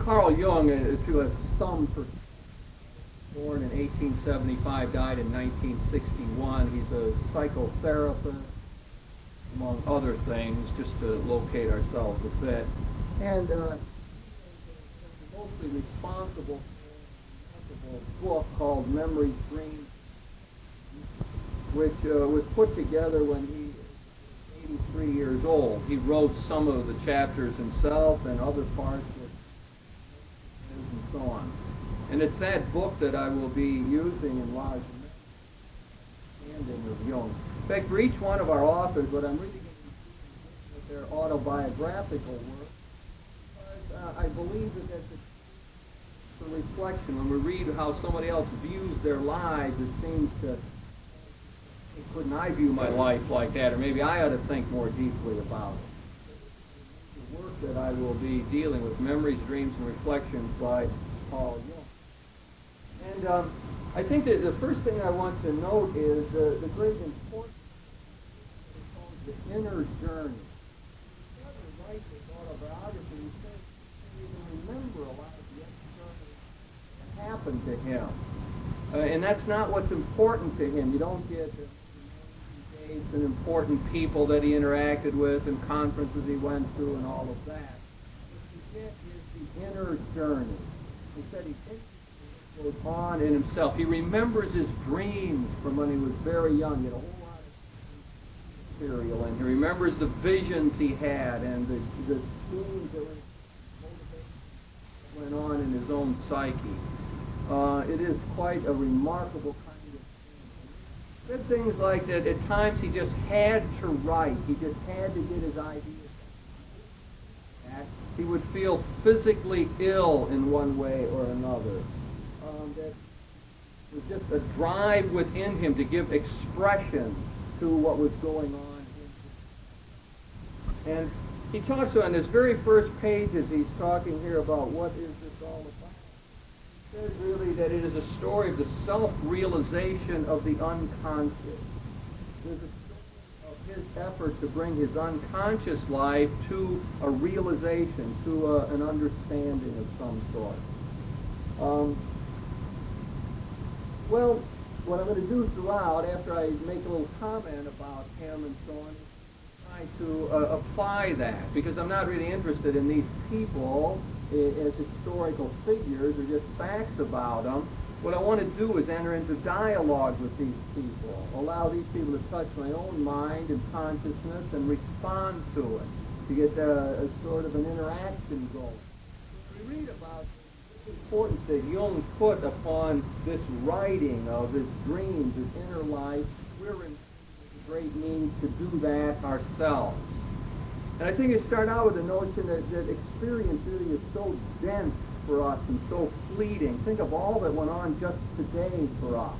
Carl Jung, to have some born in 1875, died in 1961. He's a psychotherapist, among other things, just to locate ourselves a bit. And mostly responsible for a book called Memories, Dreams, which was put together when he was 83 years old. He wrote some of the chapters himself and other parts and so on. And it's that book that I will be using in large understanding of Jung. In fact, for each one of our authors, what I'm really going to do with their autobiographical work, because I believe that that's a reflection. When we read how somebody else views their lives, it seems to, couldn't I view my life like that? Or maybe I ought to think more deeply about it. The work that I will be dealing with, Memories, Dreams, and Reflections by Carl Jung. And I think that the first thing I want to note is the great importance of the inner journey. He doesn't write this autobiography, he says he can remember a lot of the inner journey that happened to him. And that's not what's important to him. You don't get dates and important people that he interacted with and conferences he went to and all of that. What you get is the inner journey. He said he goes on in himself. He remembers his dreams from when he was very young. He had a whole lot of material, and he remembers the visions he had and the schemes that went on in his own psyche. It is quite a remarkable kind of thing. He said things like that at times he just had to write. He just had to get his ideas. He would feel physically ill in one way or another. That was just a drive within him to give expression to what was going on. And he talks on his very first pages, he's talking here about what is this all about. He says really that it is a story of the self-realization of the unconscious. There's a story of his effort to bring his unconscious life to a realization, to an understanding of some sort. Well, what I'm going to do throughout, after I make a little comment about him and so on, try to apply that, because I'm not really interested in these people as historical figures or just facts about them. What I want to do is enter into dialogue with these people, allow these people to touch my own mind and consciousness and respond to it, to get a sort of an interaction going. We read about importance that Jung put upon this writing of his dreams, his inner life. We're in great need to do that ourselves. And I think you start out with the notion that experience really is so dense for us and so fleeting. Think of all that went on just today for us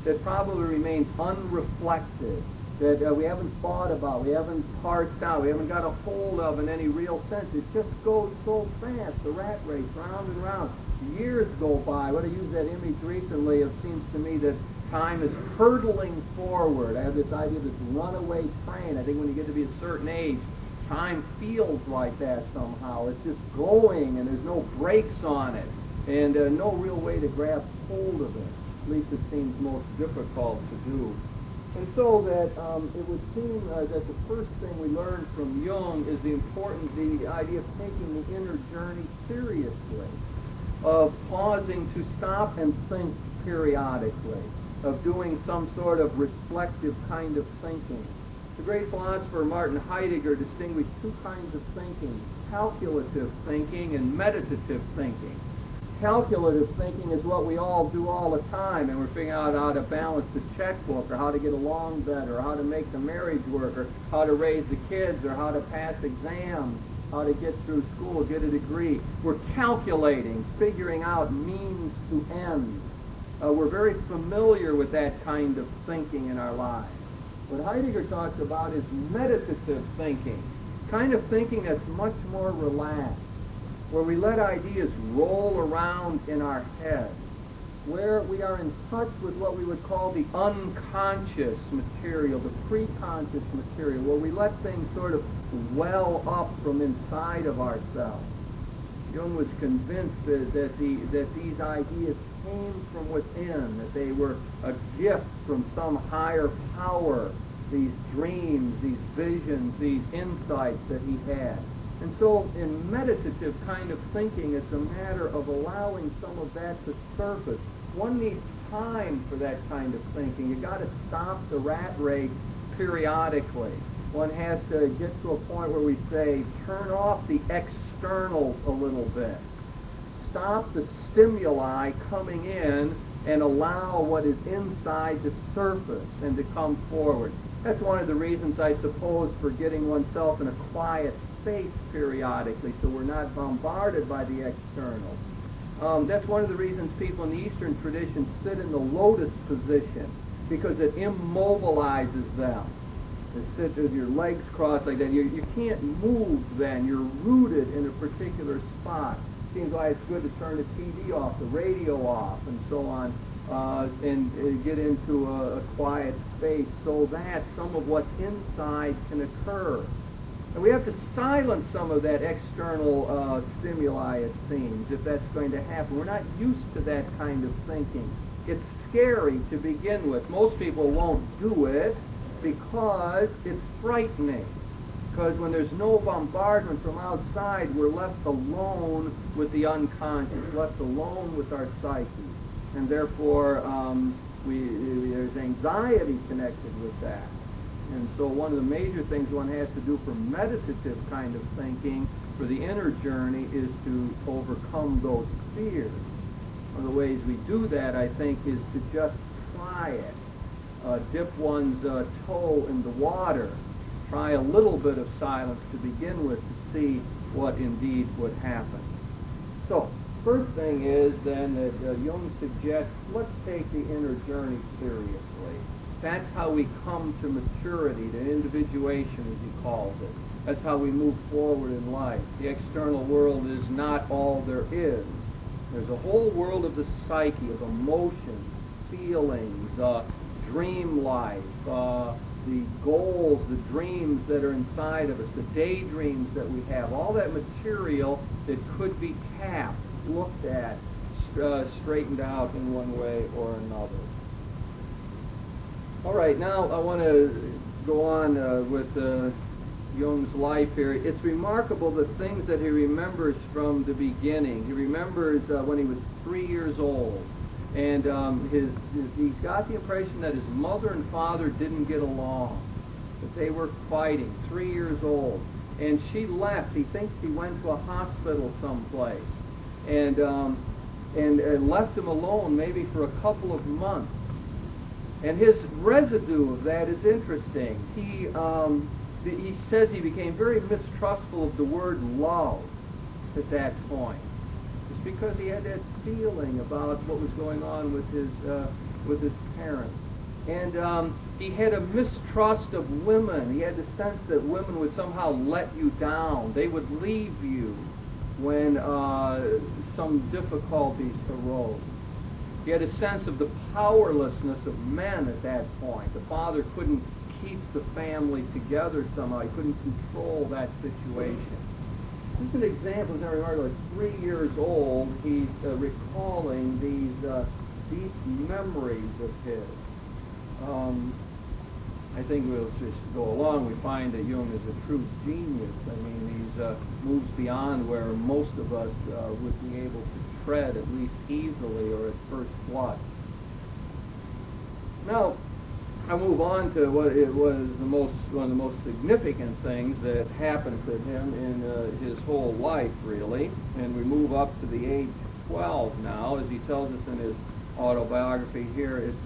that probably remains unreflected, that we haven't thought about, we haven't parsed out, we haven't got a hold of in any real sense. It just goes so fast, the rat race, round and round. Years go by. When I use that image recently, it seems to me that time is hurtling forward. I have this idea of this runaway train. I think when you get to be a certain age, time feels like that somehow. It's just going, and there's no brakes on it, and no real way to grab hold of it. At least it seems most difficult to do. And so that it would seem that the first thing we learn from Jung is the idea of taking the inner journey seriously, of pausing to stop and think periodically, of doing some sort of reflective kind of thinking. The great philosopher Martin Heidegger distinguished two kinds of thinking, calculative thinking and meditative thinking. Calculative thinking is what we all do all the time, and we're figuring out how to balance the checkbook, or how to get along better, or how to make the marriage work, or how to raise the kids, or how to pass exams, how to get through school, get a degree. We're calculating, figuring out means to ends. We're very familiar with that kind of thinking in our lives. What Heidegger talks about is meditative thinking, kind of thinking that's much more relaxed, where we let ideas roll around in our head, where we are in touch with what we would call the unconscious material, the preconscious material, where we let things sort of well up from inside of ourselves. Jung was convinced that these ideas came from within, that they were a gift from some higher power, these dreams, these visions, these insights that he had. And so in meditative kind of thinking, it's a matter of allowing some of that to surface. One needs time for that kind of thinking. You've got to stop the rat race periodically. One has to get to a point where we say, turn off the externals a little bit. Stop the stimuli coming in and allow what is inside to surface and to come forward. That's one of the reasons, I suppose, for getting oneself in a quiet space periodically, so we're not bombarded by the externals. That's one of the reasons people in the Eastern tradition sit in the lotus position, because it immobilizes them. To sit with your legs crossed like that, you can't move then. You're rooted in a particular spot. Seems why it's good to turn the TV off, the radio off, and so on, and get into a quiet space so that some of what's inside can occur. And we have to silence some of that external stimuli, it seems, if that's going to happen. We're not used to that kind of thinking. It's scary to begin with. Most people won't do it because it's frightening. Because when there's no bombardment from outside, we're left alone with the unconscious, left alone with our psyche. And therefore, there's anxiety connected with that. And so one of the major things one has to do for meditative kind of thinking, for the inner journey, is to overcome those fears. One of the ways we do that, I think, is to just try it. Dip one's toe in the water. Try a little bit of silence to begin with to see what indeed would happen. So, first thing is then that Jung suggests, let's take the inner journey seriously. That's how we come to maturity, to individuation, as he calls it. That's how we move forward in life. The external world is not all there is. There's a whole world of the psyche, of emotions, feelings, dream life, the goals, the dreams that are inside of us, the daydreams that we have, all that material that could be tapped, looked at, straightened out in one way or another. All right, now I want to go on with Jung's life here. It's remarkable the things that he remembers from the beginning. He remembers when he was 3 years old. And he's got the impression that his mother and father didn't get along, that they were fighting, 3 years old. And she left. He thinks she went to a hospital someplace and left him alone maybe for a couple of months. And his residue of that is interesting. He says he became very mistrustful of the word love at that point. It's because he had that feeling about what was going on with his parents. And he had a mistrust of women. He had the sense that women would somehow let you down. They would leave you when some difficulties arose. He had a sense of the powerlessness of men at that point. The father couldn't keep the family together somehow. He couldn't control that situation. Just an example, as I remember, at 3 years old, he's recalling these deep memories of his. I think we'll just go along. We find that Jung is a true genius. I mean, he moves beyond where most of us would be able to tread, at least easily or at first blush. Now, I move on to what it was one of the most significant things that happened to him in his whole life, really. And we move up to the age 12 now, as he tells us in his autobiography here. It's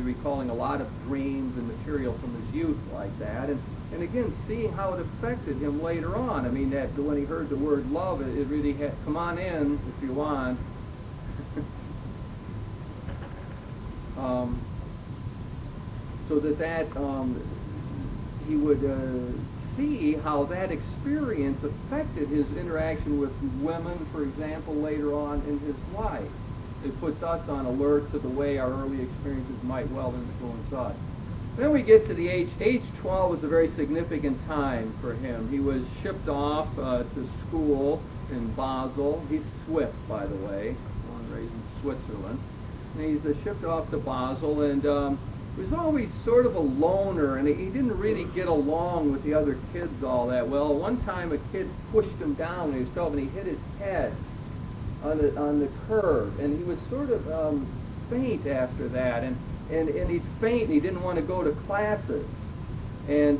recalling a lot of dreams and material from his youth like that, and again seeing how it affected him later on. I mean, that when he heard the word love, it really had come on in if you want. So that he would see how that experience affected his interaction with women, for example, later on in his life. It puts us on alert to the way our early experiences might well influence us. Then we get to the age 12 was a very significant time for him. He was shipped off to school in Basel. He's Swiss, by the way, born and raised in Switzerland. And he's shipped off to Basel, and he was always sort of a loner, and he didn't really get along with the other kids all that well. One time a kid pushed him down, and he was 12, and he hit his head on the curb, and he was sort of faint after that, and he'd faint, and he didn't want to go to classes. And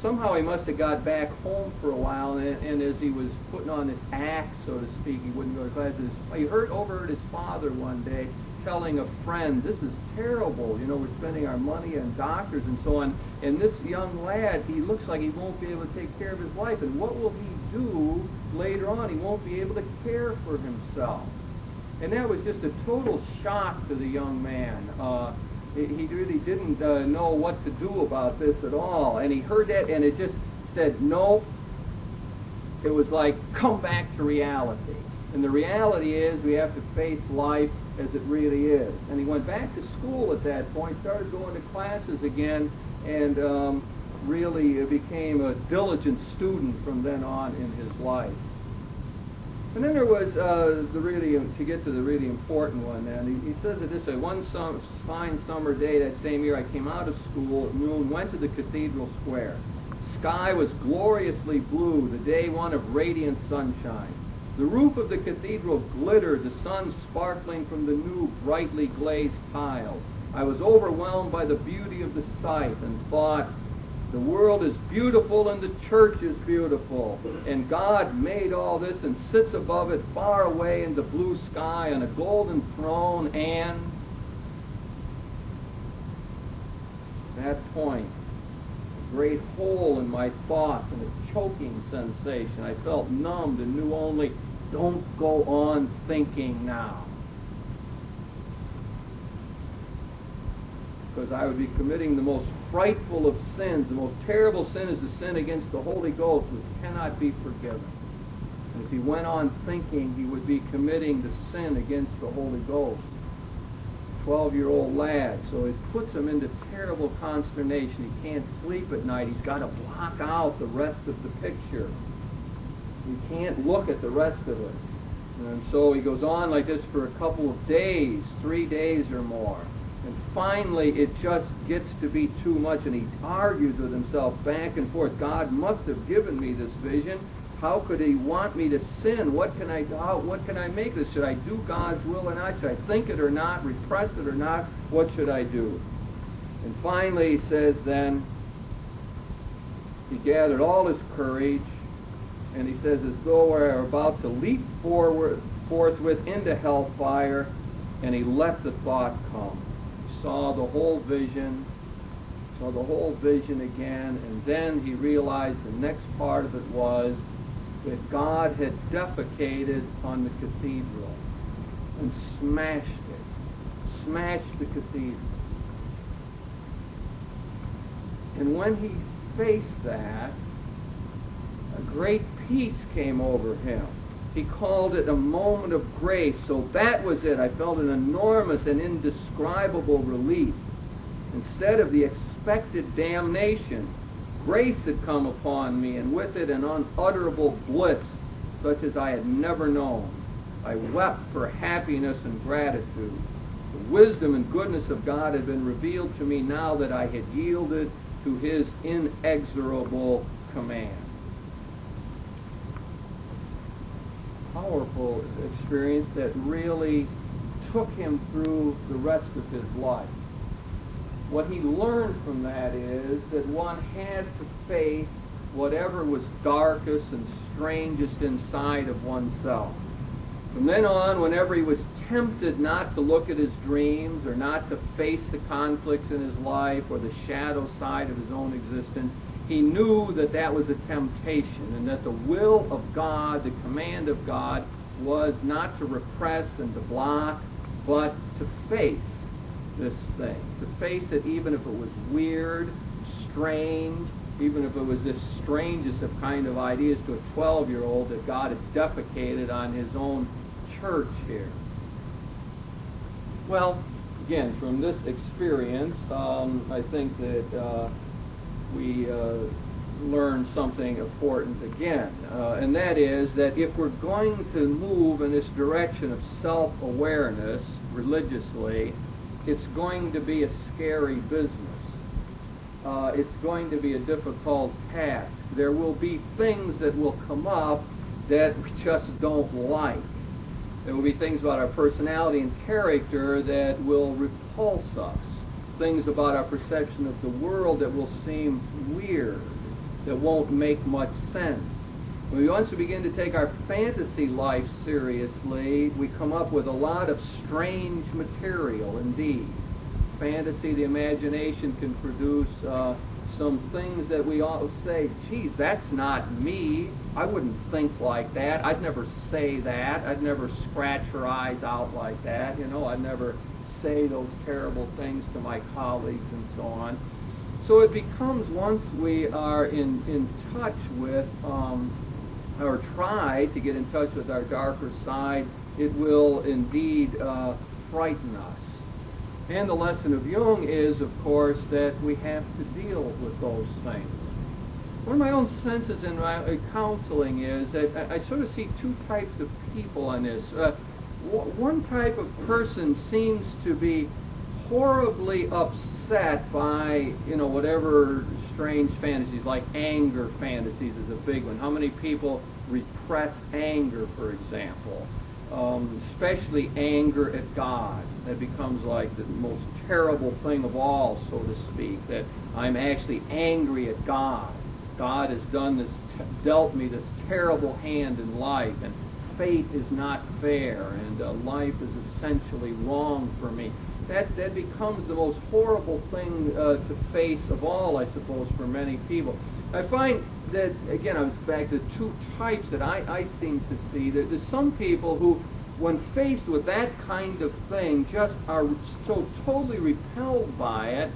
somehow he must have got back home for a while, and as he was putting on this act, so to speak, he wouldn't go to classes. He overheard his father one day telling a friend, "This is terrible, you know, we're spending our money on doctors and so on, and this young lad, he looks like he won't be able to take care of his life, and what will he do later on? He won't be able to care for himself." And that was just a total shock to the young man. He really didn't know what to do about this at all. And he heard that, and it just said, nope. It was like, come back to reality. And the reality is we have to face life as it really is. And he went back to school at that point, started going to classes again, and really became a diligent student from then on in his life. And then there was to get to the really important one then, he says it this way: one fine summer day that same year I came out of school at noon, went to the cathedral square. Sky was gloriously blue, the day one of radiant sunshine. The roof of the cathedral glittered, the sun sparkling from the new brightly glazed tiles. I was overwhelmed by the beauty of the sight and thought, the world is beautiful and the church is beautiful. And God made all this and sits above it far away in the blue sky on a golden throne, and at that point, a great hole in my thoughts and a choking sensation. I felt numbed and knew only, don't go on thinking now. Because I would be committing the most frightful of sins. The most terrible sin is the sin against the Holy Ghost, which cannot be forgiven. And if he went on thinking, he would be committing the sin against the Holy Ghost. 12-year-old lad, so it puts him into terrible consternation. He can't sleep at night. He's got to block out the rest of the picture. He can't look at the rest of it. And so he goes on like this for a couple of days, 3 days or more. And finally, it just gets to be too much, and he argues with himself back and forth. God must have given me this vision. How could he want me to sin? What can I do? What can I make this? Should I do God's will or not? Should I think it or not? Repress it or not? What should I do? And finally, he says then, he gathered all his courage, and he says, as though we are about to leap forthwith into hellfire, and he let the thought come. Saw the whole vision again, and then he realized the next part of it was that God had defecated on the cathedral and smashed the cathedral. And when he faced that, a great peace came over him. He called it a moment of grace. So that was it. I felt an enormous and indescribable relief. Instead of the expected damnation, grace had come upon me, and with it an unutterable bliss such as I had never known. I wept for happiness and gratitude. The wisdom and goodness of God had been revealed to me now that I had yielded to his inexorable command. Powerful experience that really took him through the rest of his life. What he learned from that is that one had to face whatever was darkest and strangest inside of oneself. From then on, whenever he was tempted not to look at his dreams or not to face the conflicts in his life or the shadow side of his own existence, he knew that that was a temptation, and that the will of God, the command of God, was not to repress and to block, but to face this thing. To face it even if it was weird, strange, even if it was this strangest of kind of ideas to a 12-year-old that God had defecated on his own church here. Well, again, from this experience, I think that we learn something important again, and that is that if we're going to move in this direction of self-awareness religiously, it's going to be a scary business. It's going to be a difficult task. There will be things that will come up that we just don't like. There will be things about our personality and character that will repulse us. Things about our perception of the world that will seem weird, that won't make much sense. When we once begin to take our fantasy life seriously, we come up with a lot of strange material indeed. Fantasy, the imagination can produce some things that we all say, geez, that's not me. I wouldn't think like that. I'd never say that. I'd never scratch her eyes out like that. I'd never say those terrible things to my colleagues and so on. So it becomes, once we are in touch with, or try to get in touch with our darker side, it will indeed frighten us. And the lesson of Jung is, of course, that we have to deal with those things. One of my own senses in my counseling is that I sort of see two types of people on this. One type of person seems to be horribly upset by, whatever strange fantasies, like anger fantasies is a big one. How many people repress anger, for example? Especially anger at God. That becomes like the most terrible thing of all, so to speak, that I'm actually angry at God. God has done this, dealt me this terrible hand in life, and fate is not fair, and life is essentially wrong for me. That becomes the most horrible thing to face of all, I suppose, for many people. I find that, again, I was back to two types that I seem to see. There's some people who, when faced with that kind of thing, just are so totally repelled by it,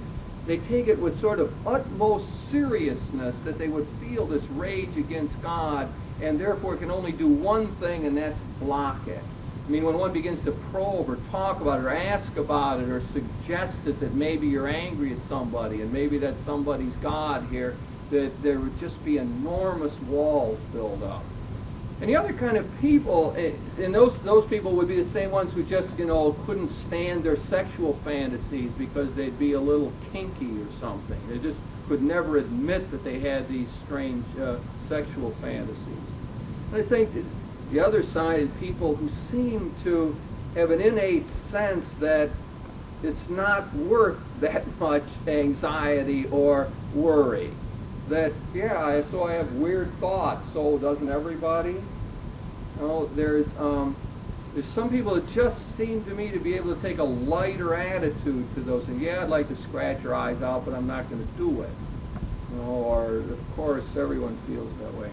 they take it with sort of utmost seriousness that they would feel this rage against God, and therefore can only do one thing, and that's block it. I mean, when one begins to probe or talk about it or ask about it or suggest it that maybe you're angry at somebody and maybe that somebody's God here, that there would just be enormous walls built up. And the other kind of people, and those people would be the same ones who just, couldn't stand their sexual fantasies because they'd be a little kinky or something. They just could never admit that they had these strange sexual fantasies. And I think that the other side is people who seem to have an innate sense that it's not worth that much anxiety or worry. That, so I have weird thoughts, so doesn't everybody? There's some people that just seem to me to be able to take a lighter attitude to those things. Yeah, I'd like to scratch your eyes out, but I'm not going to do it. Or, of course, everyone feels that way.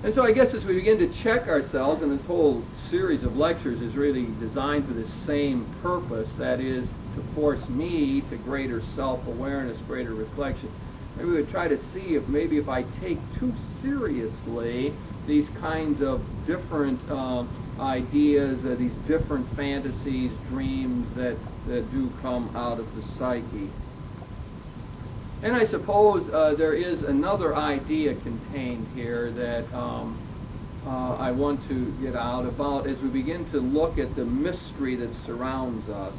And so I guess as we begin to check ourselves, and this whole series of lectures is really designed for this same purpose, that is to force me to greater self-awareness, greater reflection. Maybe we would try to see if I take too seriously these kinds of different ideas, these different fantasies, dreams that do come out of the psyche. And I suppose there is another idea contained here that I want to get out about as we begin to look at the mystery that surrounds us.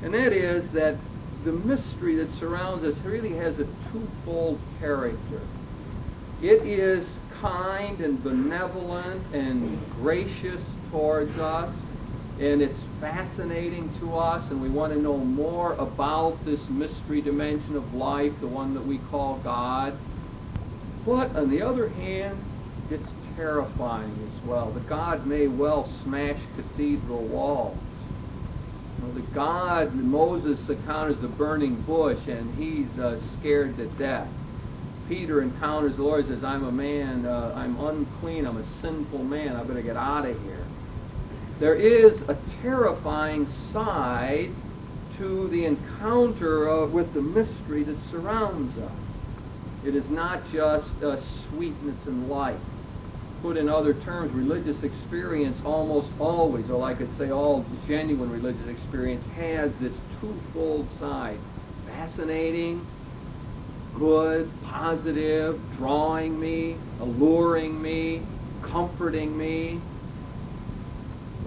And that is that the mystery that surrounds us really has a twofold character. It is kind and benevolent and gracious towards us, and it's fascinating to us, and we want to know more about this mystery dimension of life, the one that we call God. But on the other hand, it's terrifying as well. The God may well smash cathedral walls. The God Moses encounters the burning bush, and he's scared to death. Peter encounters the Lord and says, I'm a man, I'm unclean, I'm a sinful man, I better get out of here. There is a terrifying side to the encounter with the mystery that surrounds us. It is not just sweetness and light. Put in other terms, religious experience almost always, or I could say all genuine religious experience, has this twofold side. Fascinating, good, positive, drawing me, alluring me, comforting me.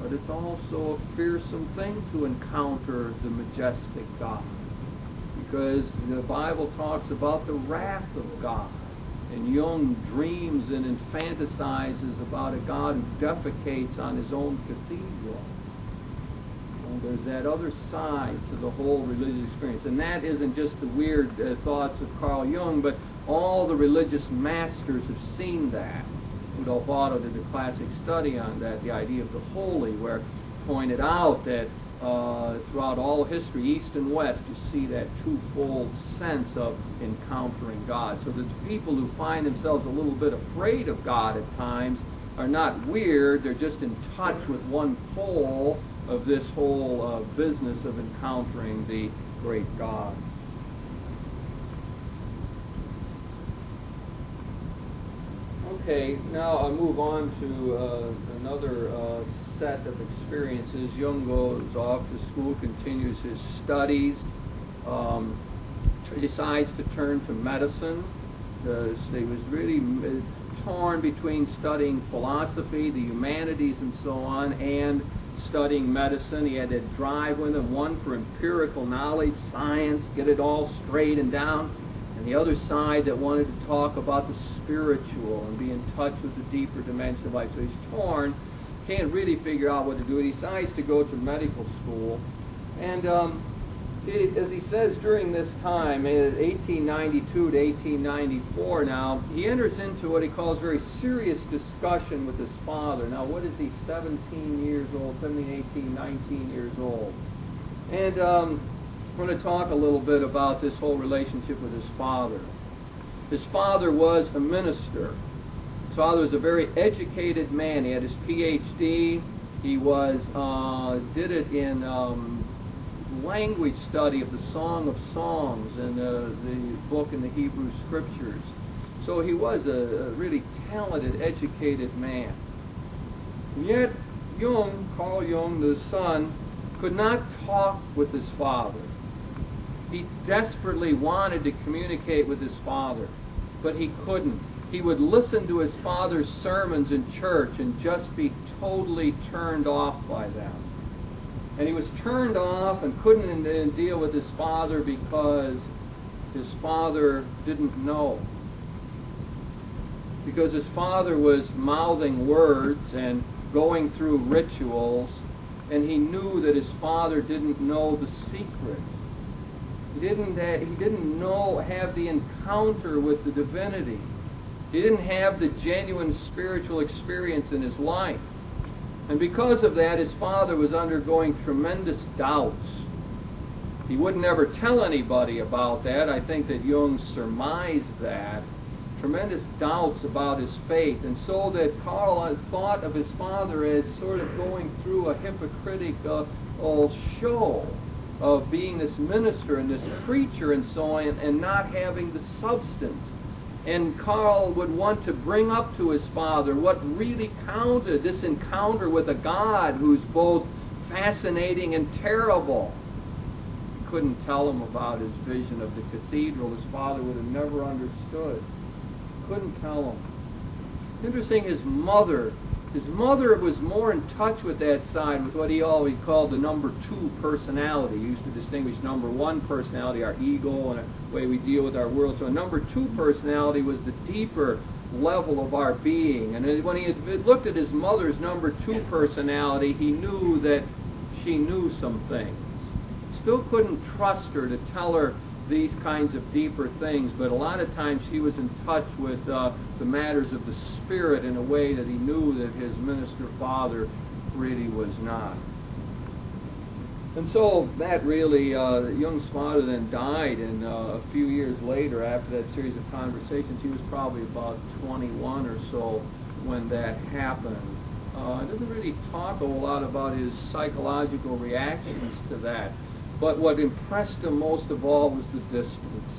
But it's also a fearsome thing to encounter the majestic God, because the Bible talks about the wrath of God. And Jung dreams and fantasizes about a God who defecates on his own cathedral. And there's that other side to the whole religious experience. And that isn't just the weird thoughts of Carl Jung, but all the religious masters have seen that. Rudolf Otto did a classic study on that, the idea of the holy, where it pointed out that throughout all history, East and West, you see that twofold sense of encountering God. So that the people who find themselves a little bit afraid of God at times are not weird, they're just in touch with one pole of this whole business of encountering the great God. Okay, now I'll move on to another set of experiences. Jung goes off to school, continues his studies, decides to turn to medicine. He was really torn between studying philosophy, the humanities, and so on, and studying medicine. He had that drive with him, one for empirical knowledge, science, get it all straight and down, and the other side that wanted to talk about the spiritual and be in touch with the deeper dimension of life. So he's torn, can't really figure out what to do. He decides to go to medical school, and as he says, during this time, 1892 to 1894 now, he enters into what he calls very serious discussion with his father. Now, what is he, 17 years old, 17, 18, 19 years old? And I'm going to talk a little bit about this whole relationship with his father. His father was a minister. His father was a very educated man. He had his Ph.D. He was did it in language study of the Song of Songs and the book in the Hebrew Scriptures. So he was a really talented, educated man. And yet, Jung, Carl Jung, the son, could not talk with his father. He desperately wanted to communicate with his father, but he couldn't. He would listen to his father's sermons in church and just be totally turned off by them. And he was turned off and couldn't deal with his father because his father didn't know. Because his father was mouthing words and going through rituals, and he knew that his father didn't know the secret. He didn't have the encounter with the divinity. He didn't have the genuine spiritual experience in his life. And because of that, his father was undergoing tremendous doubts. He would never tell anybody about that. I think that Jung surmised that. Tremendous doubts about his faith. And so that Carl thought of his father as sort of going through a hypocritical show of being this minister and this preacher and so on, and not having the substance. And Carl would want to bring up to his father what really counted, this encounter with a God who's both fascinating and terrible. He couldn't tell him about his vision of the cathedral. His father would have never understood. Couldn't tell him. Interesting, his mother was more in touch with that side, with what he always called the number two personality. He used to distinguish number one personality, our ego, and the way we deal with our world. So a number two personality was the deeper level of our being. And when he had looked at his mother's number two personality, he knew that she knew some things. Still couldn't trust her to tell her these kinds of deeper things, but a lot of times he was in touch with the matters of the spirit in a way that he knew that his minister father really was not. And so that really, Jung's father then died, and a few years later, after that series of conversations, he was probably about 21 or so when that happened. He doesn't really talk a whole lot about his psychological reactions to that. But what impressed him most of all was the distance.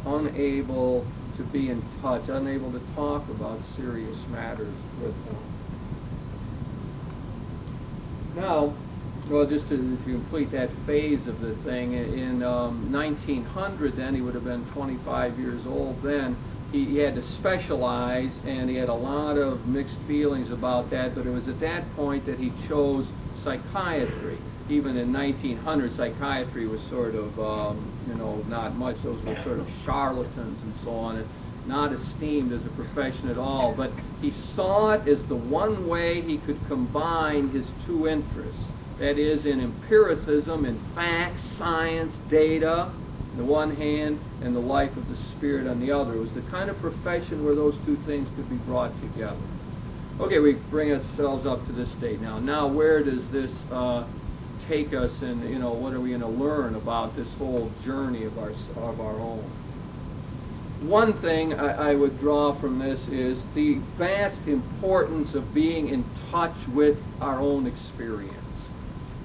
Unable to be in touch, unable to talk about serious matters with him. Now, Well, just to complete that phase of the thing, in 1900 then, he would have been 25 years old then, he had to specialize, and he had a lot of mixed feelings about that, but it was at that point that he chose psychiatry. Even in 1900, psychiatry was sort of, not much. Those were sort of charlatans and so on, and not esteemed as a profession at all. But he saw it as the one way he could combine his two interests. That is, in empiricism, in facts, science, data, on the one hand, and the life of the Spirit on the other. It was the kind of profession where those two things could be brought together. Okay, we bring ourselves up to this state now. Now, where does this take us, and what are we going to learn about this whole journey of our own? One thing I would draw from this is the vast importance of being in touch with our own experience.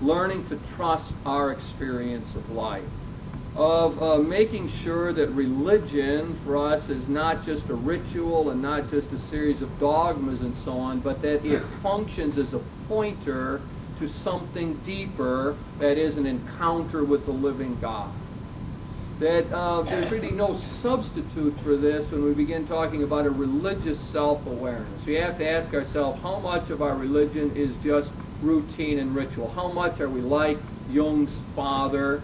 Learning to trust our experience of life, of making sure that religion for us is not just a ritual and not just a series of dogmas and so on, but that it functions as a pointer to something deeper, that is an encounter with the living God. That there's really no substitute for this when we begin talking about a religious self-awareness. We have to ask ourselves, how much of our religion is just routine and ritual? How much are we like Jung's father,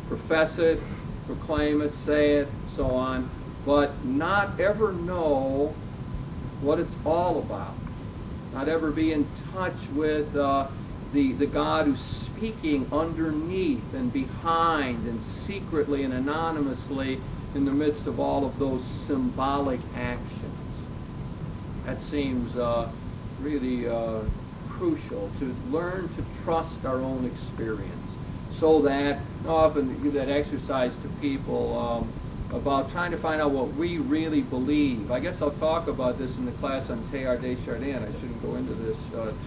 profess it, proclaim it, say it, so on, but not ever know what it's all about? Not ever be in touch with the God who's speaking underneath and behind and secretly and anonymously in the midst of all of those symbolic actions. That seems really crucial, to learn to trust our own experience, so that I often give that exercise to people about trying to find out what we really believe. I guess I'll talk about this in the class on Teilhard de Chardin. I shouldn't go into this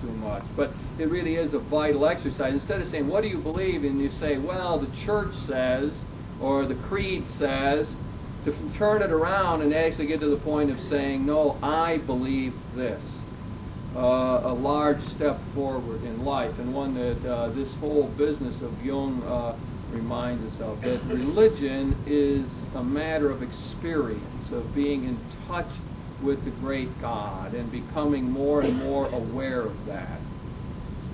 too much, but it really is a vital exercise. Instead of saying, what do you believe, and you say, well, the church says, or the creed says, to turn it around and actually get to the point of saying, no, I believe this. A large step forward in life, and one that this whole business of Jung reminds us of, that religion is a matter of experience, of being in touch with the great God and becoming more and more aware of that.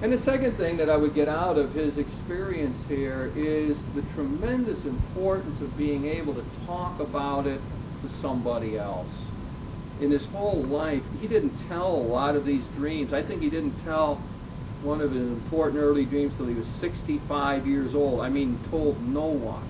And the second thing that I would get out of his experience here is the tremendous importance of being able to talk about it to somebody else. In his whole life, he didn't tell a lot of these dreams. I think he didn't tell one of his important early dreams till he was 65 years old. I mean, told no one.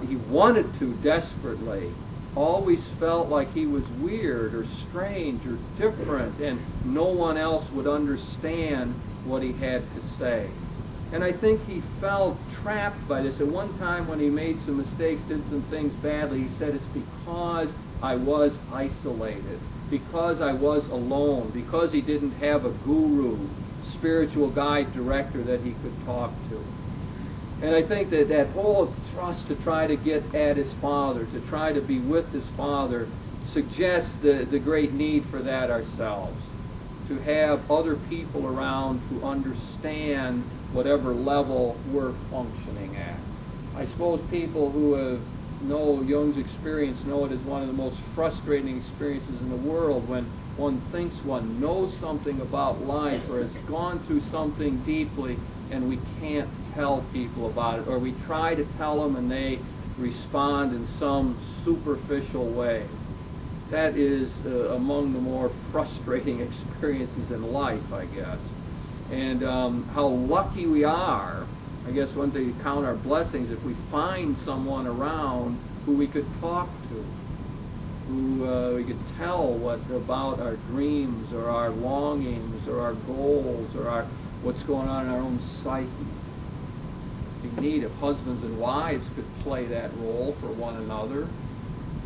He wanted to desperately. Always felt like he was weird or strange or different, and no one else would understand what he had to say. And I think he felt trapped by this. At one time when he made some mistakes, did some things badly, he said, it's because I was isolated, because I was alone, because he didn't have a guru, spiritual guide, director that he could talk to. And I think that that whole thrust to try to get at his father, to try to be with his father, suggests the great need for that ourselves. To have other people around who understand whatever level we're functioning at. I suppose people who know Jung's experience know it as one of the most frustrating experiences in the world, when one thinks one knows something about life or has gone through something deeply and we can't tell people about it, or we try to tell them and they respond in some superficial way. That is among the more frustrating experiences in life, I guess. And how lucky we are, I guess one thing to count our blessings, if we find someone around who we could talk to, who we could tell what about our dreams or our longings or our goals or what's going on in our own psyche. It'd be neat if husbands and wives could play that role for one another.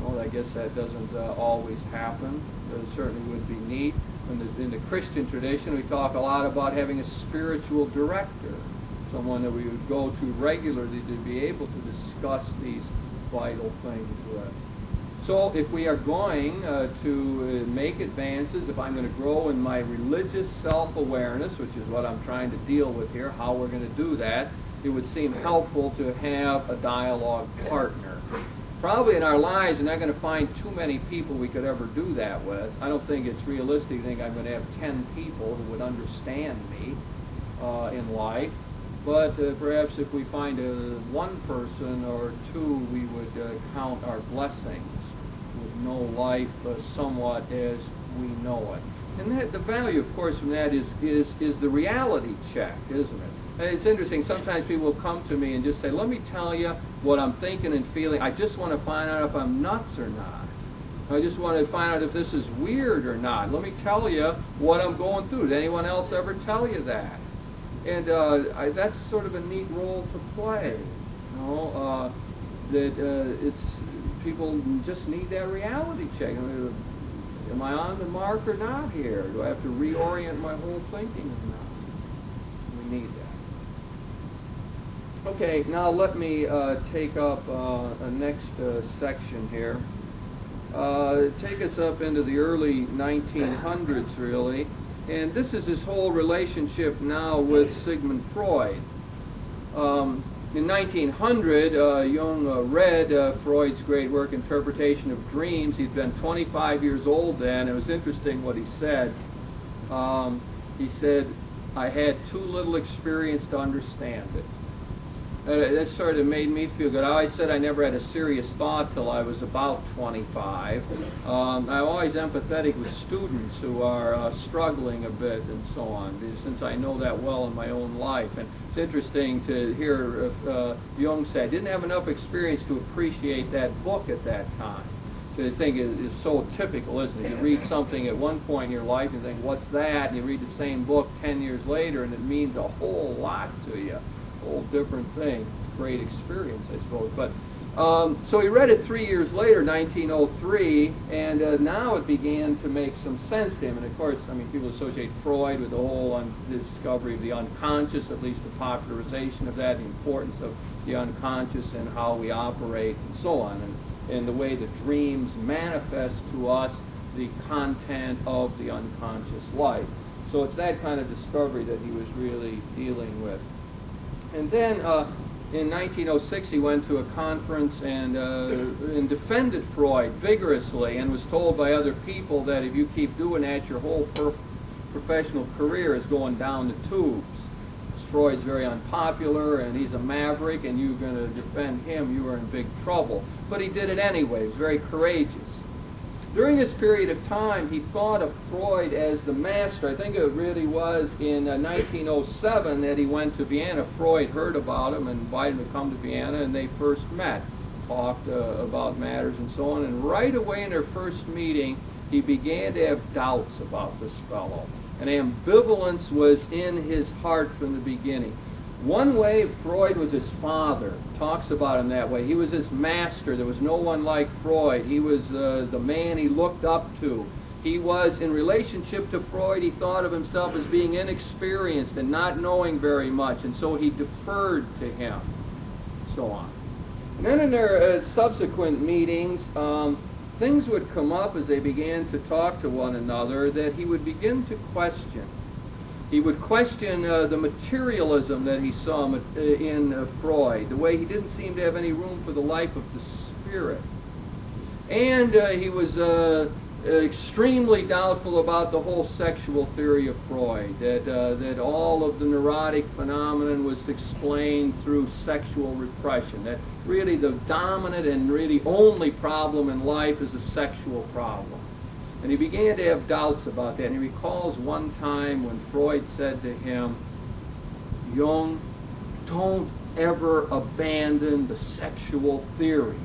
Well, I guess that doesn't always happen, but it certainly would be neat. In the Christian tradition, we talk a lot about having a spiritual director, someone that we would go to regularly to be able to discuss these vital things with. So if we are going to make advances, if I'm going to grow in my religious self-awareness, which is what I'm trying to deal with here, how we're going to do that, it would seem helpful to have a dialogue partner. Probably in our lives, we're not going to find too many people we could ever do that with. I don't think it's realistic to think I'm going to have 10 people who would understand me in life. But perhaps if we find one person or two, we would count our blessings, would know life somewhat as we know it. And that, the value, of course, from that is the reality check, isn't it? And it's interesting, sometimes people will come to me and just say, let me tell you what I'm thinking and feeling. I just want to find out if I'm nuts or not. I just want to find out if this is weird or not. Let me tell you what I'm going through. Did anyone else ever tell you that? And that's sort of a neat role to play. You know, it's people just need that reality check. I mean, am I on the mark or not here? Do I have to reorient my whole thinking or not? We need that. Okay, now let me take up a next section here. Take us up into the early 1900s, really. And this is his whole relationship now with Sigmund Freud. In 1900, Jung read Freud's great work, Interpretation of Dreams. He'd been 25 years old then. It was interesting what he said. He said, I had too little experience to understand it. That sort of made me feel good. I always said I never had a serious thought till I was about 25. I'm always empathetic with students who are struggling a bit and so on, since I know that well in my own life. And it's interesting to hear Jung say, I didn't have enough experience to appreciate that book at that time. So I think it's so typical, isn't it? You read something at one point in your life and think, what's that? And you read the same book 10 years later and it means a whole lot to you. Whole different thing. Great experience, I suppose. But so he read it 3 years later, 1903, and now it began to make some sense to him. And of course, I mean, people associate Freud with the whole discovery of the unconscious, at least the popularization of that, the importance of the unconscious and how we operate, and so on, and the way that dreams manifest to us the content of the unconscious life. So it's that kind of discovery that he was really dealing with. And then in 1906 he went to a conference and defended Freud vigorously and was told by other people that if you keep doing that, your whole professional career is going down the tubes. Freud's very unpopular and he's a maverick and you're going to defend him, you are in big trouble. But he did it anyway. He was very courageous. During this period of time, he thought of Freud as the master. I think it really was in 1907 that he went to Vienna. Freud heard about him and invited him to come to Vienna, and they first met, talked about matters and so on. And right away in their first meeting, he began to have doubts about this fellow. And ambivalence was in his heart from the beginning. One way, Freud was his father. Talks about him that way. He was his master. There was no one like Freud. He was the man he looked up to. He was, in relationship to Freud, he thought of himself as being inexperienced and not knowing very much, and so he deferred to him, so on. And then in their subsequent meetings, things would come up as they began to talk to one another that he would begin to question. He would question the materialism that he saw in Freud, the way he didn't seem to have any room for the life of the spirit. And he was extremely doubtful about the whole sexual theory of Freud, that all of the neurotic phenomenon was explained through sexual repression, that really the dominant and really only problem in life is a sexual problem. And he began to have doubts about that. And he recalls one time when Freud said to him, Jung, don't ever abandon the sexual theory.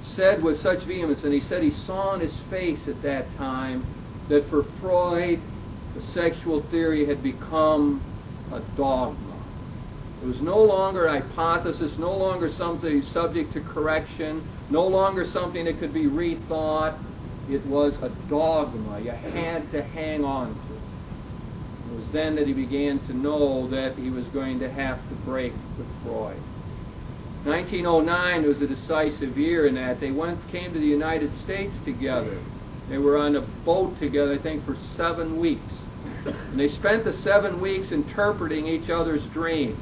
Said with such vehemence, and he said he saw in his face at that time that for Freud, the sexual theory had become a dogma. It was no longer a hypothesis, no longer something subject to correction, no longer something that could be rethought. It was a dogma you had to hang on to. It was then that he began to know that he was going to have to break with Freud. 1909 was a decisive year in that they came to the United States together. They were on a boat together, I think, for 7 weeks. And they spent the 7 weeks interpreting each other's dreams.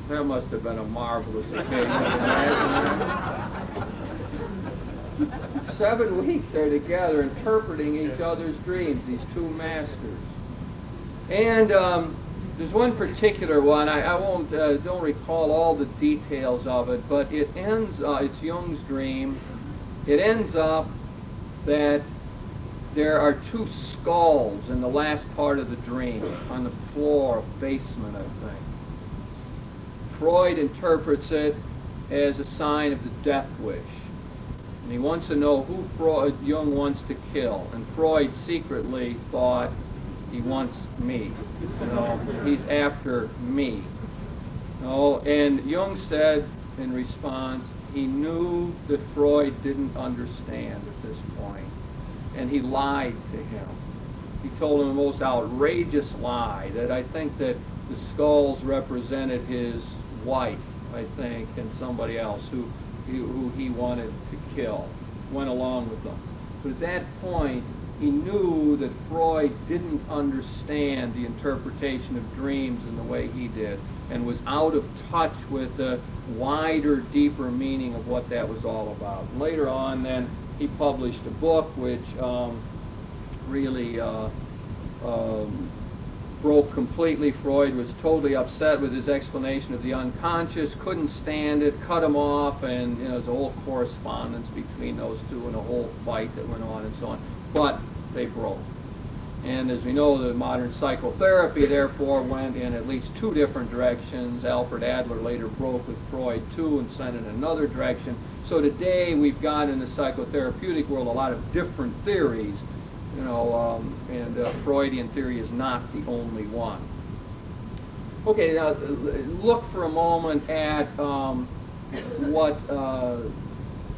That must have been a marvelous occasion. 7 weeks they're together interpreting each other's dreams, these two masters. And there's one particular one, I don't recall all the details of it, but it ends, it's Jung's dream. It ends up that there are 2 skulls in the last part of the dream, on the floor, basement, I think. Freud interprets it as a sign of the death wish. And he wants to know who Jung wants to kill. And Freud secretly thought, he wants me. He's after me. And Jung said in response, he knew that Freud didn't understand at this point. And he lied to him. He told him the most outrageous lie, that I think that the skulls represented his wife, I think, and somebody else who he wanted to kill. Went along with them. But at that point, he knew that Freud didn't understand the interpretation of dreams in the way he did, and was out of touch with the wider, deeper meaning of what that was all about. Later on, then, he published a book which really broke completely. Freud was totally upset with his explanation of the unconscious, couldn't stand it, cut him off, and there's a whole correspondence between those two and a whole fight that went on and so on. But they broke. And as we know, the modern psychotherapy therefore went in at least 2 different directions. Alfred Adler later broke with Freud too and sent in another direction. So today we've got in the psychotherapeutic world a lot of different theories, and Freudian theory is not the only one. Okay, now look for a moment at what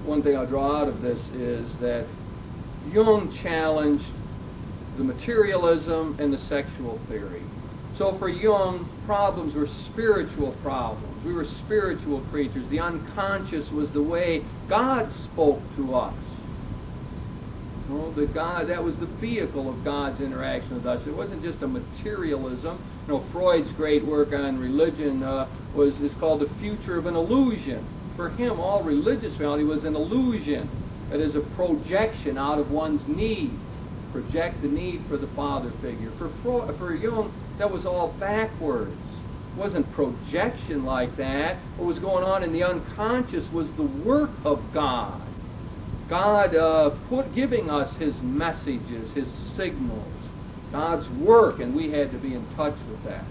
one thing I'll draw out of this is that Jung challenged the materialism and the sexual theory. So for Jung, problems were spiritual problems. We were spiritual creatures. The unconscious was the way God spoke to us. That was the vehicle of God's interaction with us. It wasn't just a materialism. Freud's great work on religion is called The Future of an Illusion. For him, all religious reality was an illusion. It is a projection out of one's needs. Project the need for the father figure. For Jung, that was all backwards. It wasn't projection like that. What was going on in the unconscious was the work of God. God giving us his messages, his signals, God's work, and we had to be in touch with that.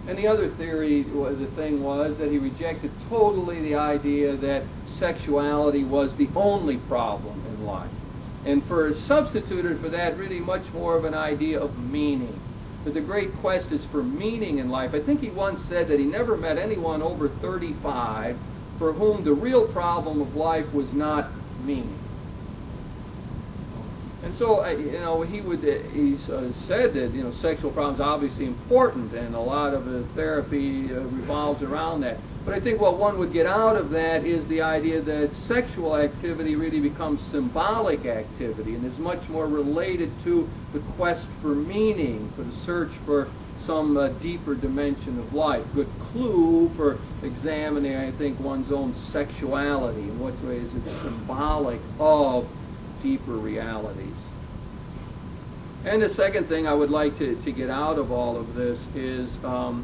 And the other theory, the thing was that he rejected totally the idea that sexuality was the only problem in life. And substituted for that really much more of an idea of meaning. That the great quest is for meaning in life. I think he once said that he never met anyone over 35 for whom the real problem of life was not meaning. And so, he said that, sexual problems are obviously important, and a lot of therapy revolves around that. But I think what one would get out of that is the idea that sexual activity really becomes symbolic activity and is much more related to the quest for meaning, for the search for some deeper dimension of life. Good clue for examining, I think, one's own sexuality. In what ways it's symbolic of deeper realities. And the second thing I would like to get out of all of this is the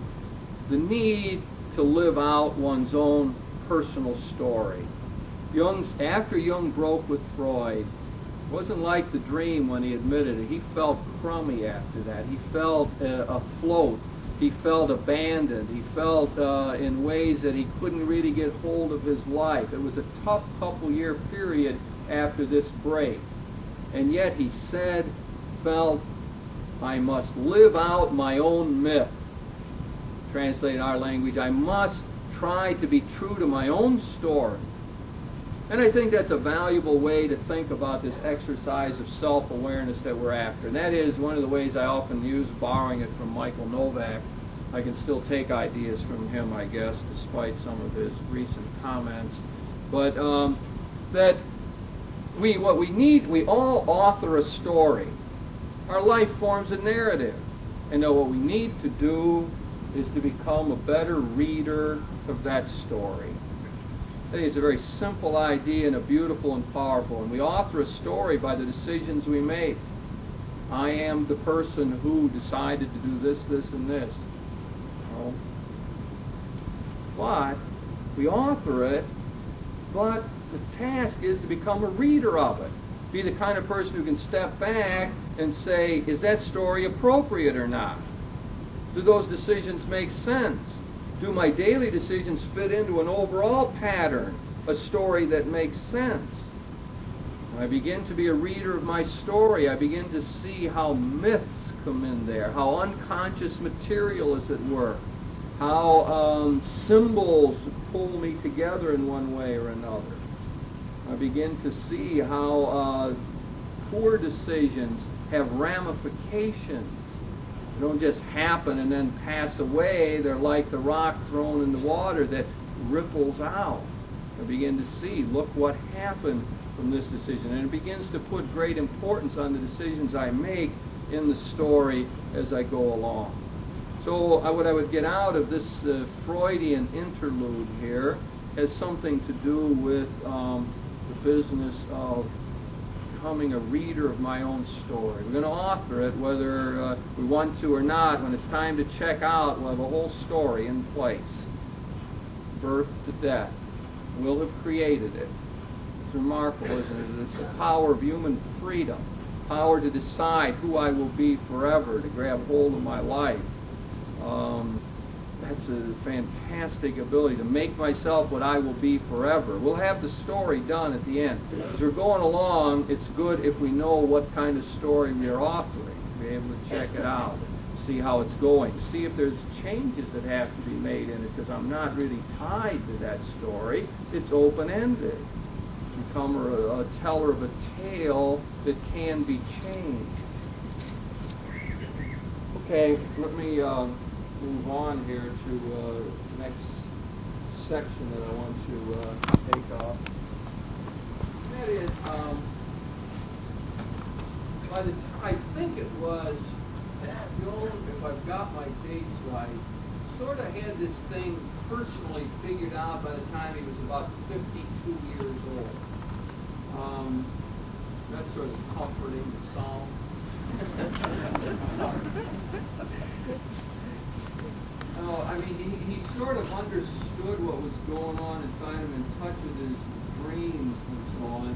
need to live out one's own personal story. After Jung broke with Freud, it wasn't like the dream when he admitted it. He felt crummy after that. He felt afloat. He felt abandoned. He felt in ways that he couldn't really get hold of his life. It was a tough couple-year period after this break. And yet he felt, I must live out my own myth. Translated in our language, I must try to be true to my own story. And I think that's a valuable way to think about this exercise of self-awareness that we're after. And that is one of the ways I often use, borrowing it from Michael Novak, I can still take ideas from him, I guess, despite some of his recent comments. But that we all author a story. Our life forms a narrative. And what we need to do is to become a better reader of that story. I think it's a very simple idea and a beautiful and powerful. And we author a story by the decisions we make. I am the person who decided to do this, this, and this. No. But we author it, but the task is to become a reader of it. Be the kind of person who can step back and say, is that story appropriate or not? Do those decisions make sense? Do my daily decisions fit into an overall pattern, a story that makes sense? When I begin to be a reader of my story, I begin to see how myths come in there, how unconscious material, as it were, how symbols pull me together in one way or another. I begin to see how poor decisions have ramifications. They don't just happen and then pass away. They're like the rock thrown in the water that ripples out. I begin to see, look what happened from this decision. And it begins to put great importance on the decisions I make in the story as I go along. So what I would get out of this Freudian interlude here has something to do with the business of becoming a reader of my own story. We're going to author it whether we want to or not. When it's time to check out, we'll have a whole story in place. Birth to death. We'll have created it. It's remarkable, isn't it? It's the power of human freedom. Power to decide who I will be forever, to grab hold of my life. That's a fantastic ability to make myself what I will be forever. We'll have the story done at the end. As we're going along, it's good if we know what kind of story we are authoring. Be able to check it out, see how it's going, see if there's changes that have to be made in it, because I'm not really tied to that story. It's open-ended. Become a teller of a tale that can be changed. Okay, let me move on here to the next section that I want to take up. That is, by the time, I think it was Jung, if I've got my dates right, sort of had this thing personally figured out by the time he was about 52 years old. That's sort of comforting to some. No, I mean, he sort of understood what was going on inside him, in touch with his dreams and so on,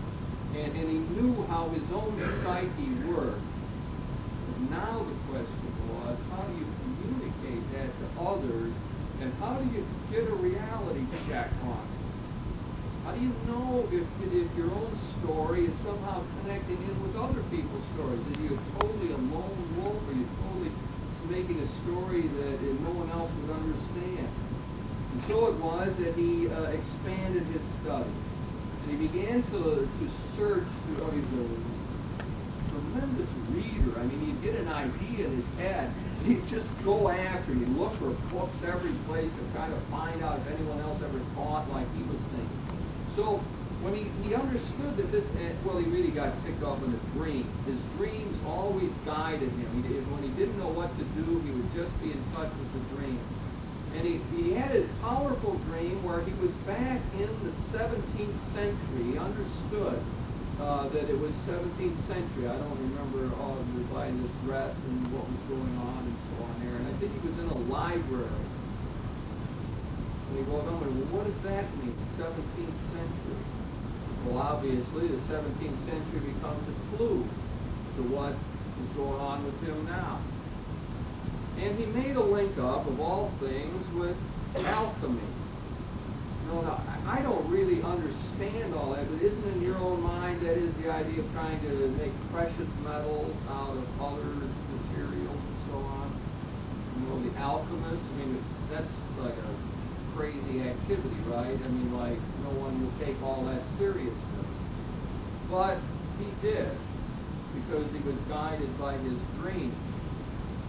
and he knew how his own psyche worked. But now the question was, how do you communicate that to others, and how do you get a reality check on it? How do you know if your own story is somehow connecting in with other people's stories? Are you totally a lone wolf? Are you totally making a story that no one else would understand? And so it was that he expanded his study. And he began to search through, he's a tremendous reader. I mean, he'd get an idea in his head, and he'd just go after it. He'd look for books every place to kind of find out if anyone else ever thought like he was thinking. So when he understood that this, well, he really got ticked off in a dream. His dreams always guided him. When he didn't know what to do, he would just be in touch with the dream. And he had a powerful dream where he was back in the 17th century. He understood that it was 17th century. I don't remember all of by his dress and what was going on and so on there. And I think he was in a library. And he goes, well, what does that mean, 17th century? Well, obviously, the 17th century becomes a clue to what is going on with him now. And he made a link up, of all things, with alchemy. Now, I don't really understand all that, but isn't in your own mind that is the idea of trying to make precious metals out of other materials and so on? You know, the alchemist, I mean, that's like a crazy activity, right? I mean, like, no one will take all that seriously. But he did, because he was guided by his dream.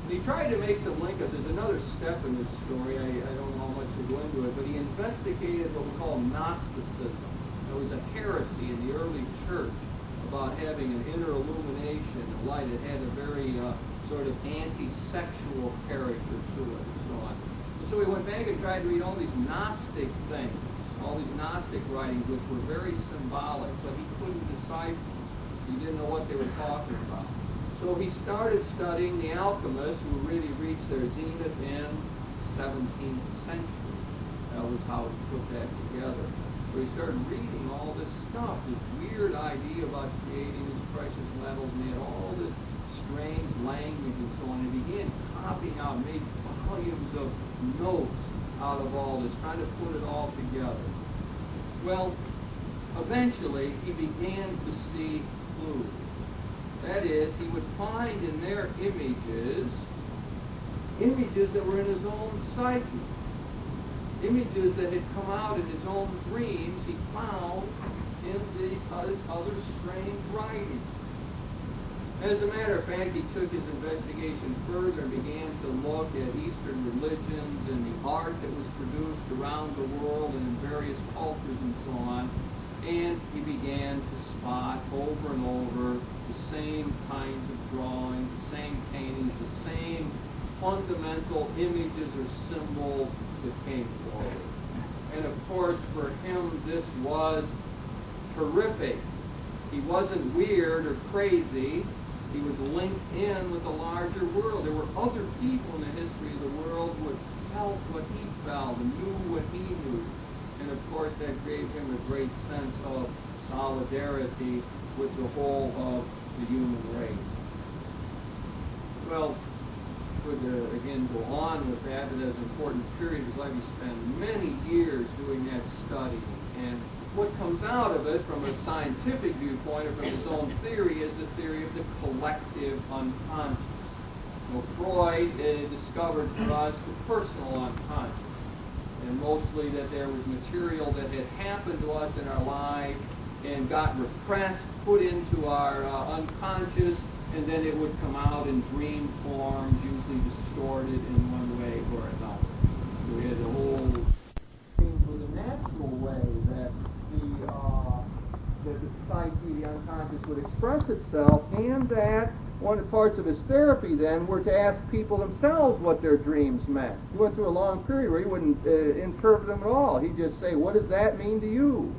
And he tried to make some link, because there's another step in this story, I don't know how much to go into it, but he investigated what we call Gnosticism. There was a heresy in the early church about having an inner illumination, a light that had a very sort of anti-sexual character to it and so on. And so he went back and tried to read all these Gnostic things, all these Gnostic writings, which were very symbolic, but he couldn't decipher. He didn't know what they were talking about. So he started studying the alchemists who really reached their zenith in 17th century. That was how he put that together. So he started reading all this stuff, this weird idea about creating these precious metals, and he had all this strange language and so on. And he began copying out, made volumes of notes out of all this, trying to put it all together. Well, eventually he began to see clues. That is, he would find in their images that were in his own psyche. Images that had come out in his own dreams, he found in these other strange writings. As a matter of fact, he took his investigation further and began to look at Eastern religions and the art that was produced around the world and in various cultures and so on. And he began to spot over and over the same kinds of drawings, the same paintings, the same fundamental images or symbols that came forward. And of course, for him, this was terrific. He wasn't weird or crazy. He was linked in with a larger world. There were other people in the history of the world who had felt what he felt and knew what he knew. And of course, that gave him a great sense of solidarity with the whole of the human race. Well, could again go on with that, but as an important period of his life, he spent many years doing that study. And what comes out of it from a scientific viewpoint or from his own theory is the theory of the collective unconscious. Well, Freud discovered for us the personal unconscious, and mostly that there was material that had happened to us in our life and got repressed, put into our unconscious, and then it would come out in dream forms, usually distorted in one way or another. So we had the whole thing with a natural way that the psyche, the unconscious, would express itself, and that one of the parts of his therapy then were to ask people themselves what their dreams meant. He went through a long period where he wouldn't interpret them at all. He'd just say, what does that mean to you?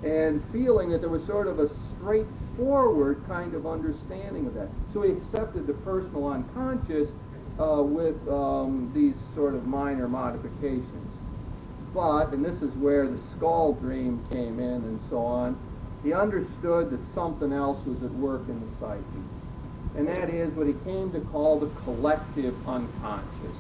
And feeling that there was sort of a straightforward kind of understanding of that. So he accepted the personal unconscious with these sort of minor modifications. But, and this is where the skull dream came in and so on, he understood that something else was at work in the psyche. And that is what he came to call the collective unconscious.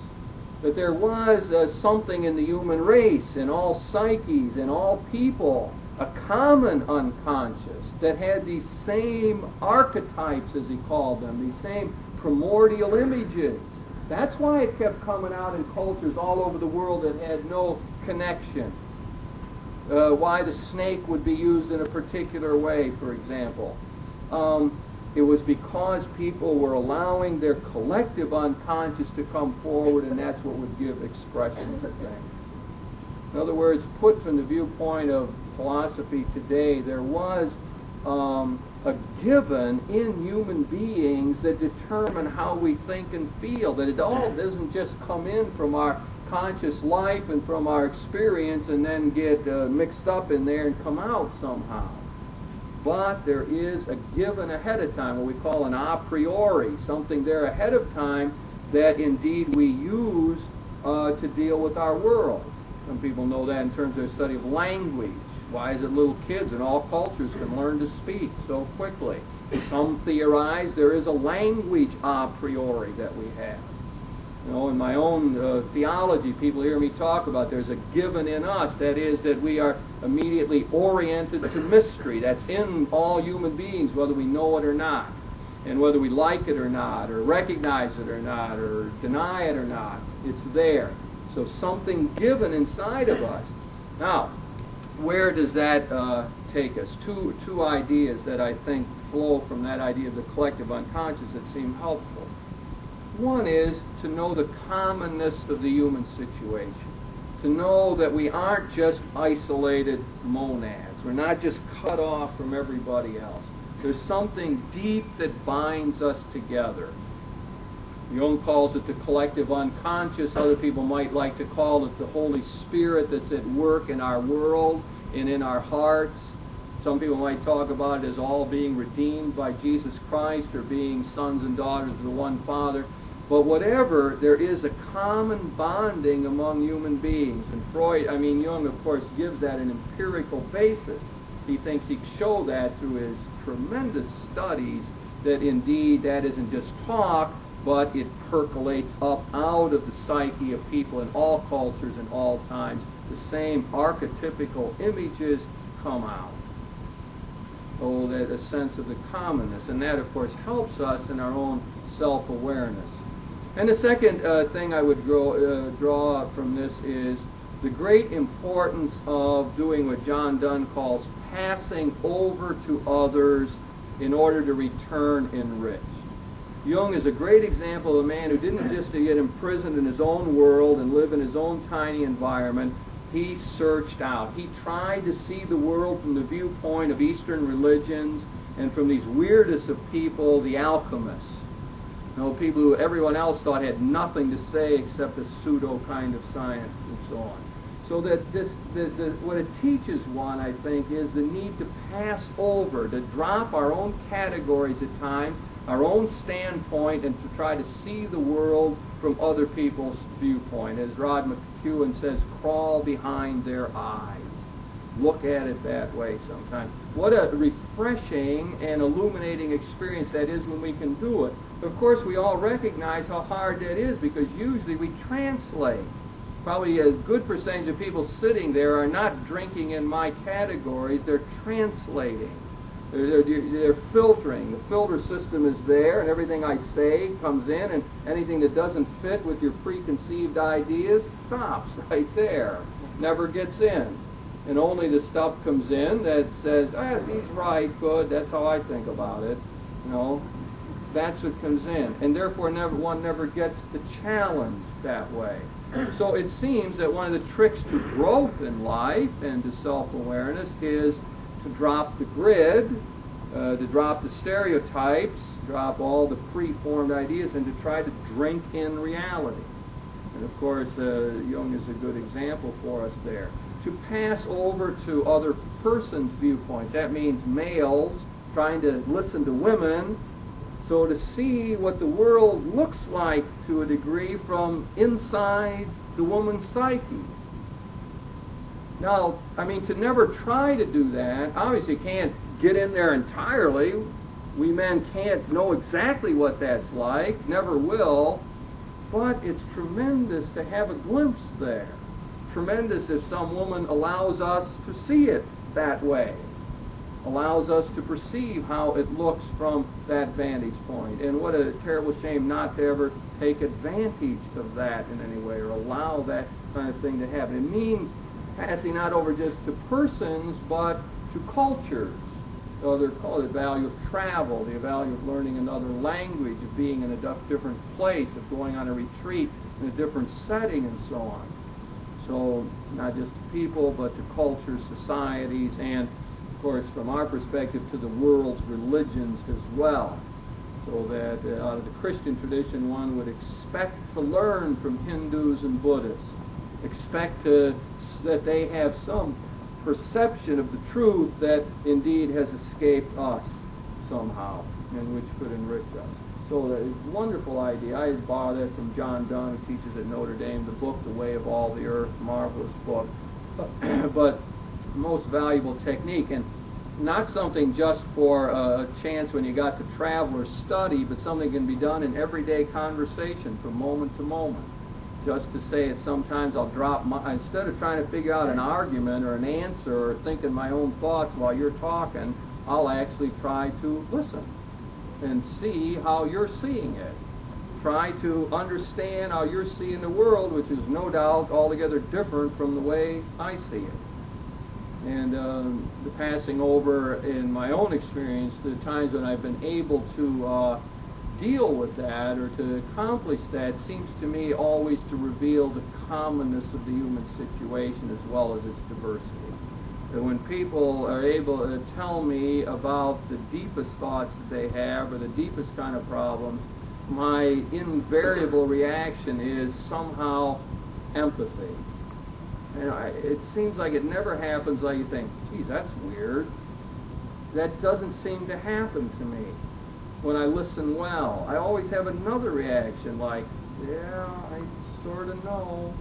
That there was something in the human race, in all psyches, in all people, a common unconscious that had these same archetypes, as he called them, these same primordial images. That's why it kept coming out in cultures all over the world that had no connection. Why the snake would be used in a particular way, for example. It was because people were allowing their collective unconscious to come forward, and that's what would give expression to things. In other words, put from the viewpoint of philosophy today, there was a given in human beings that determine how we think and feel, that it all doesn't just come in from our conscious life and from our experience and then get mixed up in there and come out somehow. But there is a given ahead of time, what we call an a priori, something there ahead of time that indeed we use to deal with our world. Some people know that in terms of their study of language. Why is it little kids in all cultures can learn to speak so quickly? Some theorize there is a language a priori that we have. You know, in my own theology, people hear me talk about there's a given in us, that is, that we are immediately oriented to mystery. That's in all human beings, whether we know it or not, and whether we like it or not, or recognize it or not, or deny it or not. It's there. So something given inside of us. Now, where does that take us? Two ideas that I think flow from that idea of the collective unconscious that seem helpful. One is to know the commonness of the human situation. To know that we aren't just isolated monads. We're not just cut off from everybody else. There's something deep that binds us together. Jung calls it the collective unconscious. Other people might like to call it the Holy Spirit that's at work in our world and in our hearts. Some people might talk about it as all being redeemed by Jesus Christ or being sons and daughters of the one Father. But whatever, there is a common bonding among human beings. And Jung, of course, gives that an empirical basis. He thinks he can show that through his tremendous studies that indeed that isn't just talk, but it percolates up out of the psyche of people in all cultures and all times. The same archetypical images come out. Oh, that a sense of the commonness. And that, of course, helps us in our own self-awareness. And the second thing I would draw from this is the great importance of doing what John Donne calls passing over to others in order to return enriched. Jung is a great example of a man who didn't just get imprisoned in his own world and live in his own tiny environment. He searched out. He tried to see the world from the viewpoint of Eastern religions and from these weirdest of people, the alchemists. You know, people who everyone else thought had nothing to say except a pseudo kind of science and so on. So that what it teaches one, I think, is the need to pass over, to drop our own categories at times, our own standpoint, and to try to see the world from other people's viewpoint. As Rod McEwen says, crawl behind their eyes. Look at it that way sometimes. What a refreshing and illuminating experience that is when we can do it. Of course, we all recognize how hard that is because usually we translate. Probably a good percentage of people sitting there are not drinking in my categories, they're translating. They're filtering. The filter system is there, and everything I say comes in, and anything that doesn't fit with your preconceived ideas stops right there, never gets in. And only the stuff comes in that says, he's right, good, that's how I think about it. You know, that's what comes in. And therefore one never gets the challenge that way. So it seems that one of the tricks to growth in life and to self-awareness is to drop the grid, to drop the stereotypes, drop all the preformed ideas, and to try to drink in reality. And of course, Jung is a good example for us there. To pass over to other persons' viewpoints. That means males trying to listen to women, so to see what the world looks like to a degree from inside the woman's psyche. Now, I mean, to never try to do that, obviously you can't get in there entirely. We men can't know exactly what that's like, never will, but it's tremendous to have a glimpse there. Tremendous if some woman allows us to see it that way, allows us to perceive how it looks from that vantage point. And what a terrible shame not to ever take advantage of that in any way or allow that kind of thing to happen. It means passing not over just to persons, but to cultures. So they're called the value of travel, the value of learning another language, of being in a different place, of going on a retreat in a different setting, and so on. So not just to people, but to cultures, societies, and, of course, from our perspective, to the world's religions as well. So that out of the Christian tradition, one would expect to learn from Hindus and Buddhists, expect that they have some perception of the truth that indeed has escaped us somehow, and which could enrich us. So a wonderful idea. I borrowed that from John Donne, who teaches at Notre Dame, the book, The Way of All the Earth, marvelous book. But most valuable technique, and not something just for a chance when you got to travel or study, but something can be done in everyday conversation from moment to moment. Just to say it, sometimes I'll drop instead of trying to figure out an argument or an answer or thinking my own thoughts while you're talking, I'll actually try to listen and see how you're seeing it. Try to understand how you're seeing the world, which is no doubt altogether different from the way I see it. And the passing over in my own experience, the times when I've been able to deal with that or to accomplish that seems to me always to reveal the commonness of the human situation as well as its diversity. That when people are able to tell me about the deepest thoughts that they have or the deepest kind of problems, my invariable reaction is somehow empathy. It seems like it never happens like you think, geez, that's weird. That doesn't seem to happen to me. When I listen well, I always have another reaction like, yeah, I sort of know.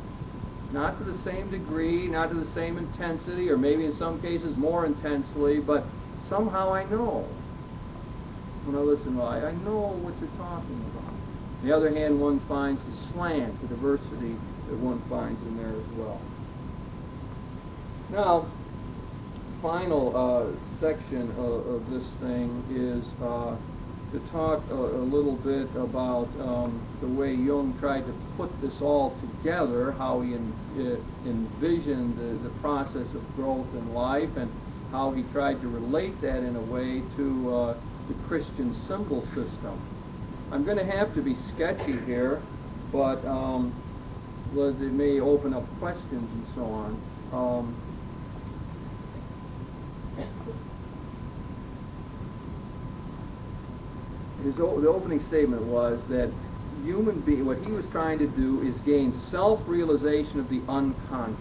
Not to the same degree, not to the same intensity, or maybe in some cases more intensely, but somehow I know. When I listen well, I know what you're talking about. On the other hand, one finds the slant, the diversity that one finds in there as well. Now, final section of this thing is to talk a little bit about the way Jung tried to put this all together, how he envisioned the process of growth in life, and how he tried to relate that in a way to the Christian symbol system. I'm going to have to be sketchy here, but it may open up questions and so on. The opening statement was that human being, what he was trying to do is gain self-realization of the unconscious.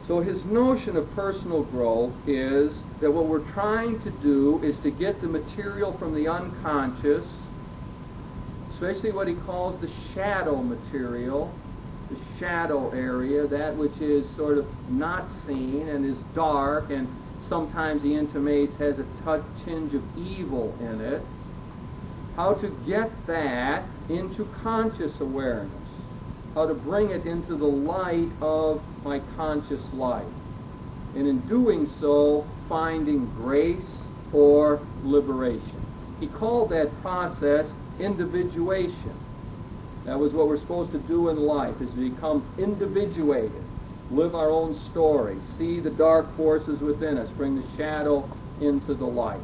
So his notion of personal growth is that what we're trying to do is to get the material from the unconscious, especially what he calls the shadow material, the shadow area, that which is sort of not seen and is dark, and sometimes he intimates has a tinge of evil in it. How to get that into conscious awareness. How to bring it into the light of my conscious life. And in doing so, finding grace or liberation. He called that process individuation. That was what we're supposed to do in life, is to become individuated. Live our own story, see the dark forces within us, bring the shadow into the light.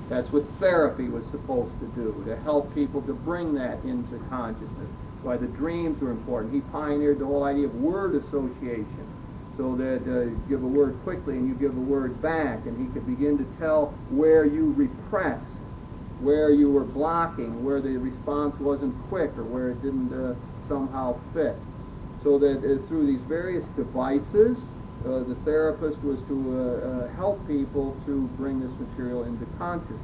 That's what therapy was supposed to do, to help people to bring that into consciousness. Why the dreams were important. He pioneered the whole idea of word association, so that you give a word quickly and you give a word back, and he could begin to tell where you repressed, where you were blocking, where the response wasn't quick, or where it didn't somehow fit. So that through these various devices, the therapist was to help people to bring this material into consciousness.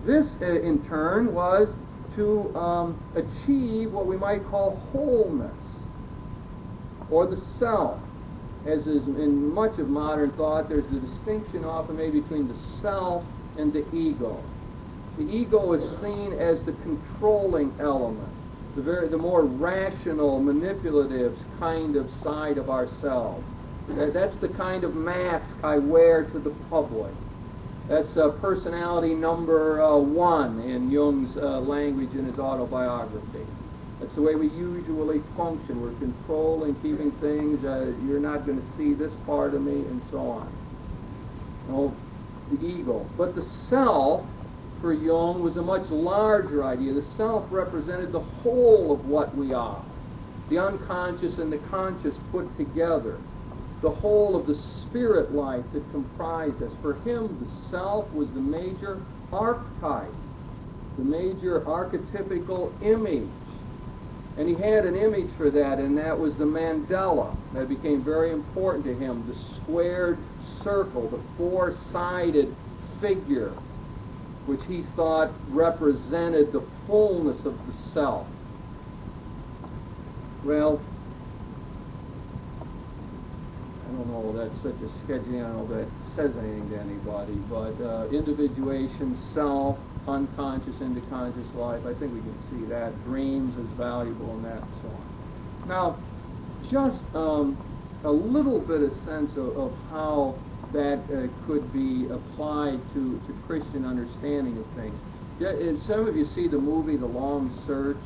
This, in turn, was to achieve what we might call wholeness, or the self. As is in much of modern thought, there's the distinction often made between the self and the ego. The ego is seen as the controlling element, the more rational, manipulative kind of side of ourselves. That's the kind of mask I wear to the public. That's personality number 1 in Jung's language in his autobiography. That's the way we usually function. We're controlling, keeping things. You're not going to see this part of me, and so on. Oh, the ego. But the self, for Jung, was a much larger idea. The self represented the whole of what we are. The unconscious and the conscious put together. The whole of the spirit life that comprised us. For him, the self was the major archetype, the major archetypical image. And he had an image for that, and that was the mandala. That became very important to him, the squared circle, the four-sided figure, which he thought represented the fullness of the self. Well, I don't know, that's such a sketchy, I don't know if that says anything to anybody, but individuation, self, unconscious into conscious life, I think we can see that. Dreams is valuable in that and so on. Now, just a little bit of sense of how that could be applied to Christian understanding of things. Yeah, some of you see the movie The Long Search.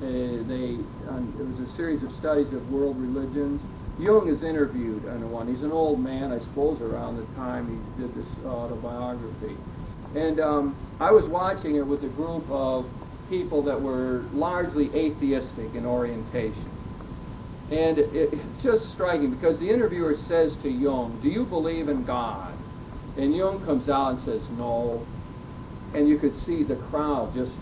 It was a series of studies of world religions. Jung is interviewed on one. He's an old man, I suppose, around the time he did this autobiography. And I was watching it with a group of people that were largely atheistic in orientation. And it's just striking because the interviewer says to Jung, "Do you believe in God?" And Jung comes out and says, "No." And you could see the crowd just,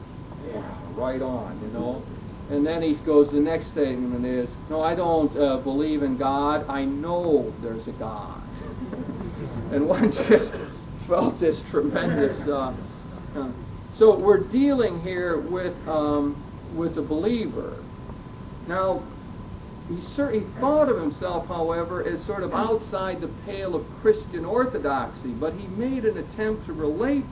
yeah, right on, you know. And then he goes, the next statement is, "No, I don't believe in God. I know there's a God." And one just felt this tremendous. So we're dealing here with a believer. Now, he thought of himself, however, as sort of outside the pale of Christian orthodoxy, but he made an attempt to relate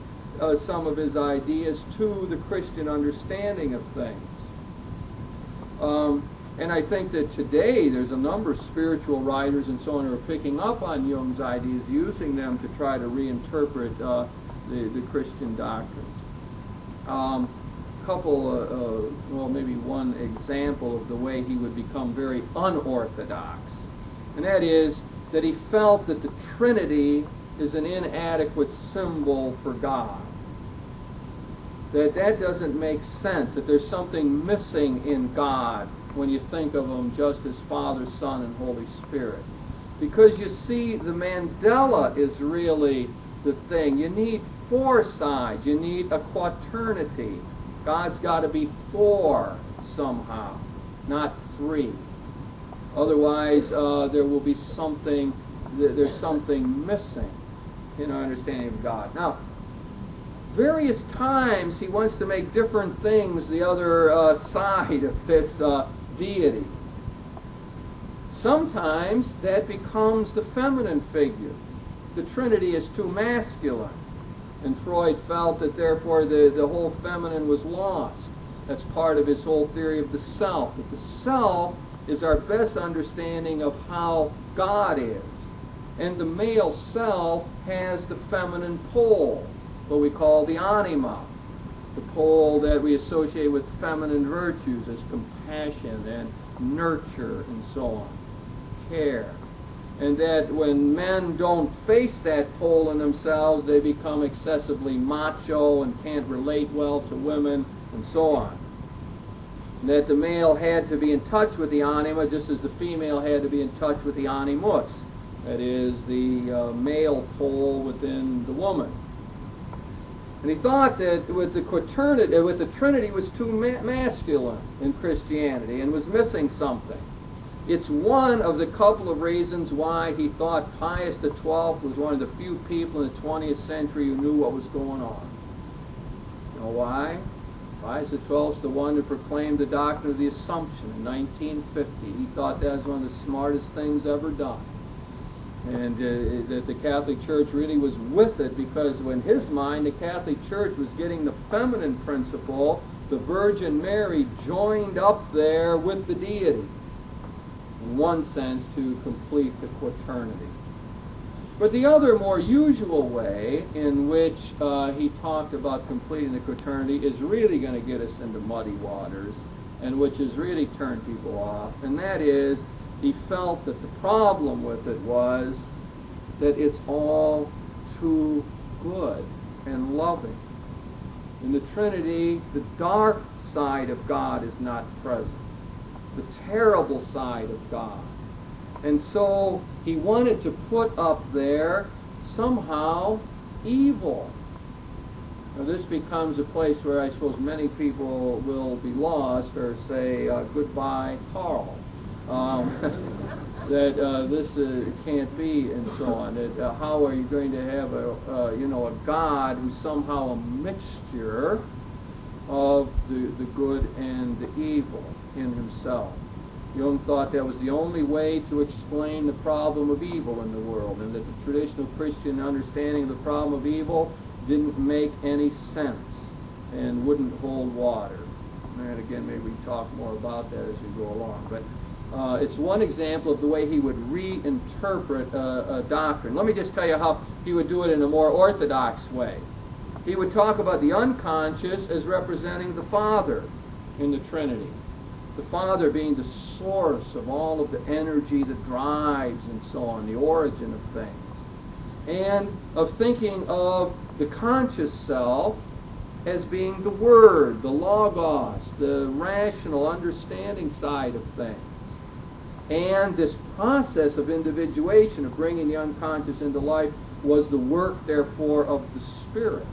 some of his ideas to the Christian understanding of things. And I think that today there's a number of spiritual writers and so on who are picking up on Jung's ideas, using them to try to reinterpret the Christian doctrines. Maybe one example of the way he would become very unorthodox, and that is that he felt that the Trinity is an inadequate symbol for God. That doesn't make sense, that there's something missing in God when you think of him just as Father, Son, and Holy Spirit. Because you see, the mandala is really the thing. You need four sides. You need a quaternity. God's got to be four somehow, not three. Otherwise, there will be something, there's something missing in our understanding of God. Now, various times he wants to make different things the other side of this deity. Sometimes that becomes the feminine figure. The Trinity is too masculine. And Freud felt that therefore the whole feminine was lost. That's part of his whole theory of the self. That the self is our best understanding of how God is. And the male self has the feminine pole, what we call the anima, the pole that we associate with feminine virtues as compassion and nurture and so on, care. And that when men don't face that pole in themselves, they become excessively macho and can't relate well to women and so on. And that the male had to be in touch with the anima just as the female had to be in touch with the animus, that is, the male pole within the woman. And he thought that with the Trinity was too masculine in Christianity and was missing something. It's one of the couple of reasons why he thought Pius XII was one of the few people in the 20th century who knew what was going on. You know why? Pius XII is the one who proclaimed the doctrine of the Assumption in 1950. He thought that was one of the smartest things ever done. And that the Catholic Church really was with it because in his mind the Catholic Church was getting the feminine principle, the Virgin Mary joined up there with the deity, in one sense to complete the quaternity. But the other more usual way in which he talked about completing the quaternity is really going to get us into muddy waters, and which has really turned people off, and that is he felt that the problem with it was that it's all too good and loving. In the Trinity, the dark side of God is not present, the terrible side of God. And so he wanted to put up there somehow evil. Now this becomes a place where I suppose many people will be lost or say, goodbye, Carl. That this can't be, and so on. That how are you going to have a God who's somehow a mixture of the good and the evil in himself? Jung thought that was the only way to explain the problem of evil in the world, and that the traditional Christian understanding of the problem of evil didn't make any sense and wouldn't hold water. And again, maybe we can talk more about that as we go along. But it's one example of the way he would reinterpret a doctrine. Let me just tell you how he would do it in a more orthodox way. He would talk about the unconscious as representing the Father in the Trinity. The Father being the source of all of the energy, the drives, and so on, the origin of things. And of thinking of the conscious self as being the Word, the Logos, the rational understanding side of things. And this process of individuation, of bringing the unconscious into life, was the work, therefore, of the Spirit.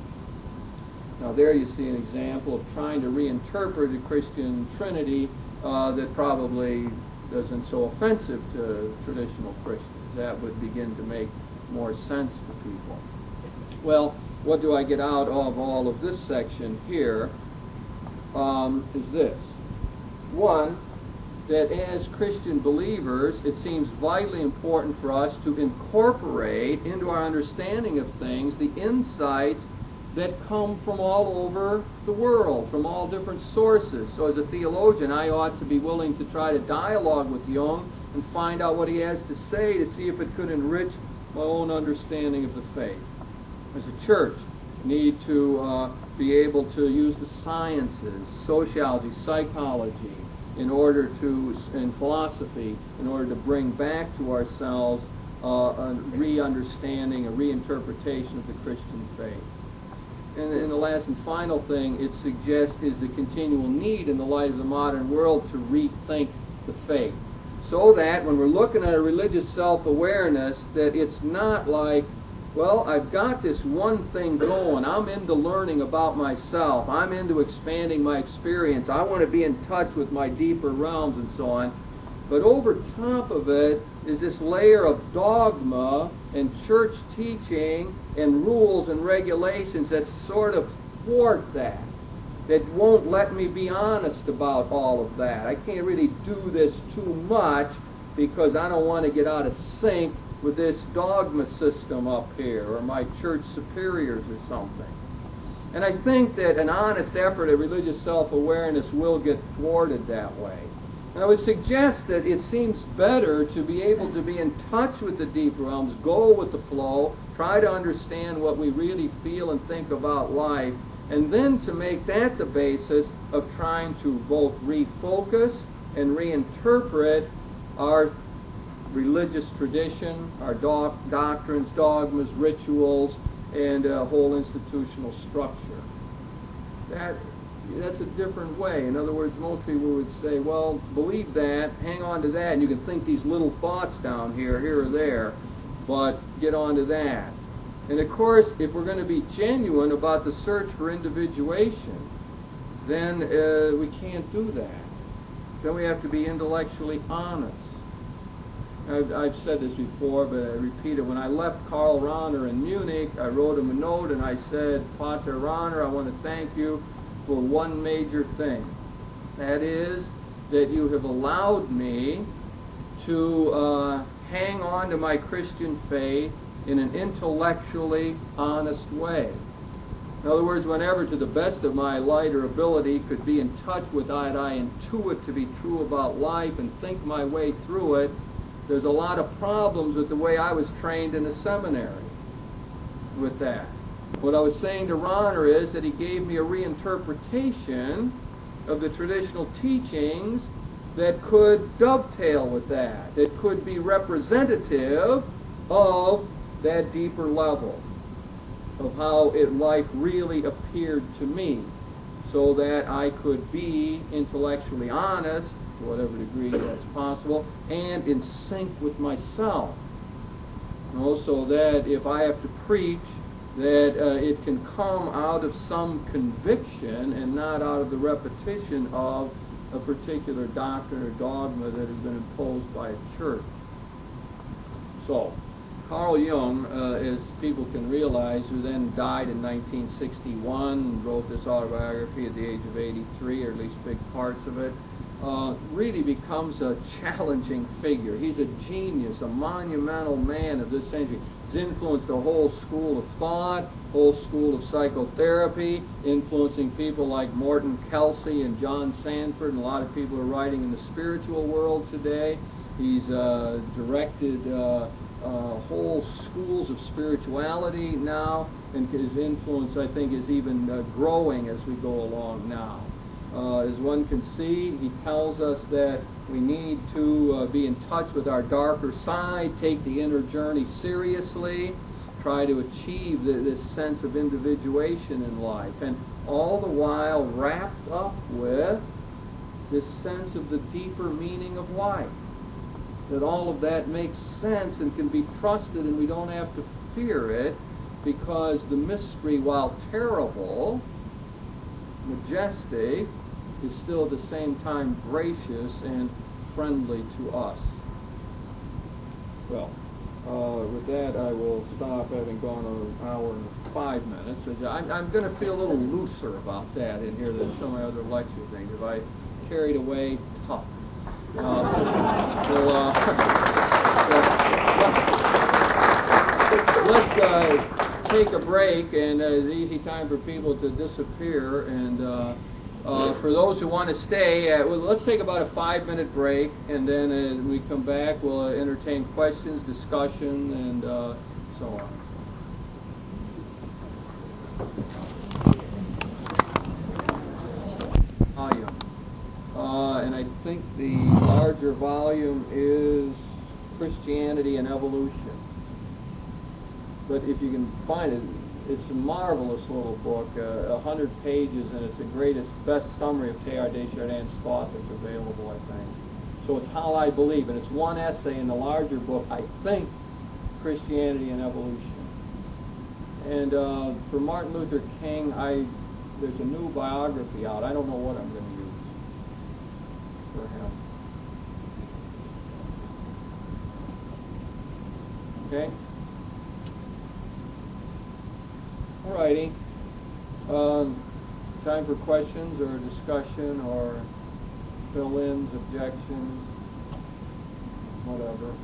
Now there you see an example of trying to reinterpret the Christian Trinity that probably isn't so offensive to traditional Christians. That would begin to make more sense to people. Well, what do I get out of all of this section here? Is this. One, that as Christian believers, it seems vitally important for us to incorporate into our understanding of things the insights that come from all over the world, from all different sources. So as a theologian, I ought to be willing to try to dialogue with Jung and find out what he has to say to see if it could enrich my own understanding of the faith. As a church, we need to be able to use the sciences, sociology, psychology, and philosophy, in order to bring back to ourselves a re-understanding, a reinterpretation of the Christian faith. And the last and final thing it suggests is the continual need in the light of the modern world to rethink the faith. So that when we're looking at a religious self-awareness, that it's not like, well, I've got this one thing going. I'm into learning about myself. I'm into expanding my experience. I want to be in touch with my deeper realms and so on. But over top of it is this layer of dogma and church teaching and rules and regulations that sort of thwart that won't let me be honest about all of that. I can't really do this too much because I don't want to get out of sync with this dogma system up here, or my church superiors or something. And I think that an honest effort at religious self-awareness will get thwarted that way. And I would suggest that it seems better to be able to be in touch with the deep realms, go with the flow, try to understand what we really feel and think about life, and then to make that the basis of trying to both refocus and reinterpret our religious tradition, our doctrines, dogmas, rituals, and a whole institutional structure. That's a different way. In other words, most people would say, well, believe that, hang on to that, and you can think these little thoughts down here or there, but get on to that. And of course, if we're going to be genuine about the search for individuation, then we can't do that. Then we have to be intellectually honest. I've said this before, but I repeat it. When I left Karl Rahner in Munich, I wrote him a note and I said, Pater Rahner, I want to thank you for one major thing. That is that you have allowed me to hang on to my Christian faith in an intellectually honest way. In other words, whenever to the best of my light or ability could be in touch with that I intuit to be true about life and think my way through it, there's a lot of problems with the way I was trained in the seminary with that. What I was saying to Rahner is that he gave me a reinterpretation of the traditional teachings that could dovetail with that could be representative of that deeper level of how life really appeared to me, so that I could be intellectually honest, to whatever degree that's possible, and in sync with myself. So that if I have to preach, that it can come out of some conviction and not out of the repetition of a particular doctrine or dogma that has been imposed by a church. So, Carl Jung, as people can realize, who then died in 1961 and wrote this autobiography at the age of 83, or at least big parts of it, really becomes a challenging figure. He's a genius, a monumental man of this century. He's influenced a whole school of thought, whole school of psychotherapy, influencing people like Morton Kelsey and John Sanford, and a lot of people are writing in the spiritual world today. He's directed whole schools of spirituality now, and his influence, I think, is even growing as we go along now. As one can see, he tells us that we need to be in touch with our darker side, take the inner journey seriously, try to achieve this sense of individuation in life, and all the while wrapped up with this sense of the deeper meaning of life. That all of that makes sense and can be trusted, and we don't have to fear it, because the mystery, while terrible, majestic, is still at the same time gracious and friendly to us. Well, with that, I will stop, having gone an hour and 5 minutes. I'm going to feel a little looser about that in here than some of my other lecture things. If I carried away, tough. Let's take a break, and it's an easy time for people to disappear. And for those who want to stay, well, let's take about a 5-minute break, and then when we come back, we'll entertain questions, discussion, and so on. And I think the larger volume is Christianity and Evolution. But if you can find it, it's a marvelous little book, 100 pages, and it's the best summary of Teilhard de Chardin's thought that's available, I think. So it's How I Believe, and it's one essay in the larger book, I think, Christianity and Evolution. And for Martin Luther King, there's a new biography out. I don't know what I'm going to use for him. Okay? Alrighty. Time for questions or discussion or fill-ins, objections, whatever.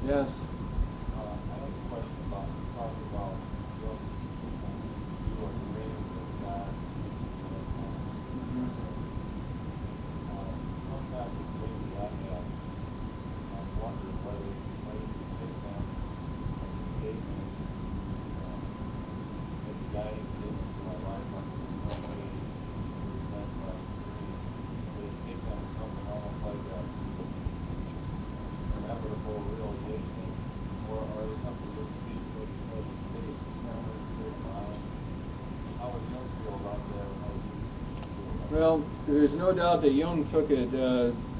Yes? I have a question about talking about you are the reign of God. Sometimes the things that I have, I'm wondering whether you take them and statements as guiding things to my life on some way that they take them as something almost like a inevitable realization, or are they something that speaks to the state how would Jung feel about that? Well, there's no doubt that Jung took it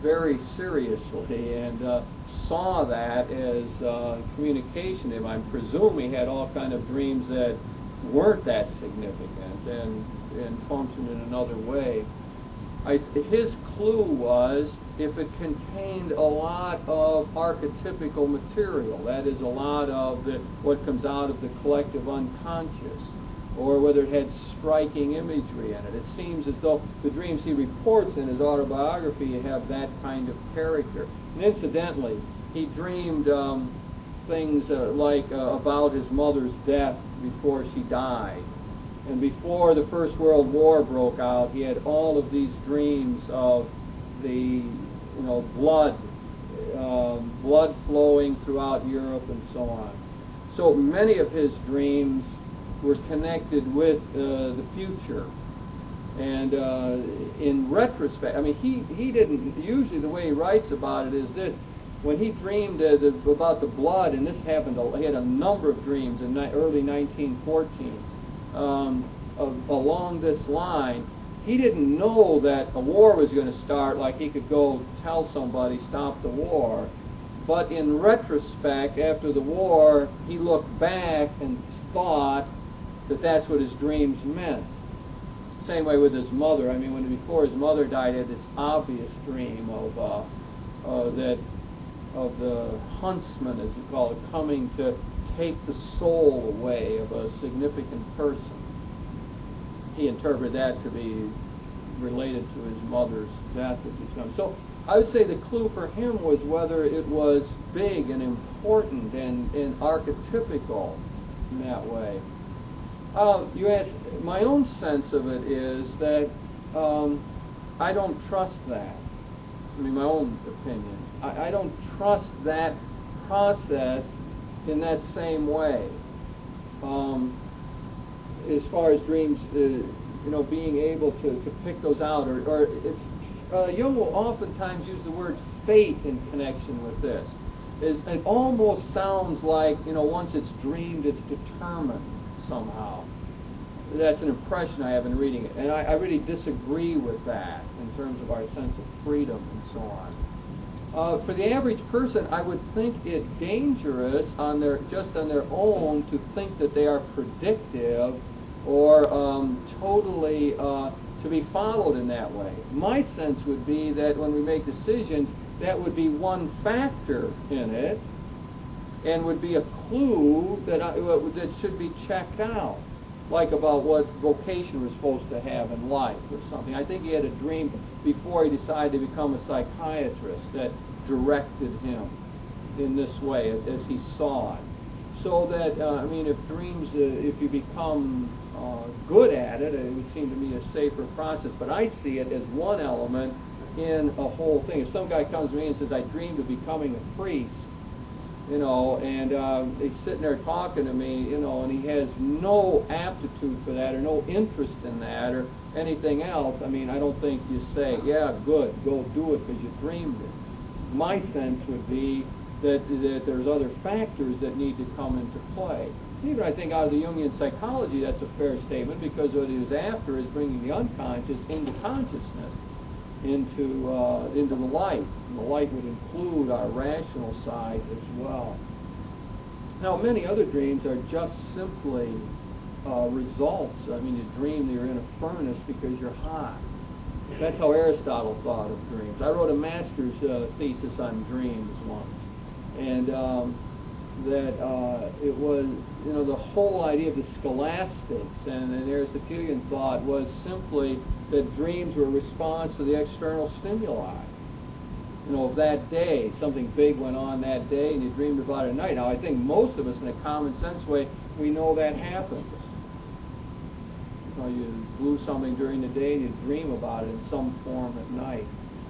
very seriously and saw that as communication to him. I presume he had all kind of dreams that weren't that significant and functioned in another way. His clue was if it contained a lot of archetypical material, that is, a lot of what comes out of the collective unconscious, or whether it had striking imagery in it. It seems as though the dreams he reports in his autobiography have that kind of character. And incidentally, he dreamed things like about his mother's death before she died. And before the First World War broke out, he had all of these dreams of the blood flowing throughout Europe and so on. So many of his dreams were connected with the future. And in retrospect, I mean, he didn't, usually the way he writes about it is this: when he dreamed about the blood, and this happened, he had a number of dreams in early 1914 along this line. He didn't know that a war was going to start, like he could go tell somebody, stop the war. But in retrospect, after the war, he looked back and thought that that's what his dreams meant. Same way with his mother. I mean, before his mother died, he had this obvious dream of the huntsman, as you call it, coming to take the soul away of a significant person. He interpreted that to be related to his mother's death at this time. So I would say the clue for him was whether it was big and important and archetypical in that way. You asked, my own sense of it is that I don't trust that. I mean, my own opinion. I don't trust that process in that same way. As far as dreams, being able to pick those out, or Jung will oftentimes use the word fate in connection with this. it almost sounds like, once it's dreamed, it's determined somehow. That's an impression I have in reading it, and I really disagree with that in terms of our sense of freedom and so on. For the average person, I would think it dangerous just on their own to think that they are predictive or totally to be followed in that way. My sense would be that when we make decisions, that would be one factor in it, and would be a clue that should be checked out, like about what vocation we're supposed to have in life or something. I think he had a dream before he decided to become a psychiatrist that directed him in this way as he saw it. So that, if dreams, if you become good at it, it would seem to me a safer process. But I see it as one element in a whole thing. If some guy comes to me and says, I dreamed of becoming a priest, and he's sitting there talking to me, and he has no aptitude for that or no interest in that or anything else, I don't think you say, yeah, good, go do it because you dreamed it. My sense would be that there's other factors that need to come into play. Even I think out of the Jungian psychology, that's a fair statement, because what he was after is bringing the unconscious into consciousness, into the light. And the light would include our rational side as well. Now, many other dreams are just simply results. You dream that you're in a furnace because you're hot. That's how Aristotle thought of dreams. I wrote a master's thesis on dreams once, and that it was, the whole idea of the scholastics and an Aristotelian thought was simply that dreams were a response to the external stimuli. Of that day, something big went on that day, and you dreamed about it at night. Now, I think most of us, in a common sense way, we know that happens. You blew something during the day, and you dream about it in some form at night.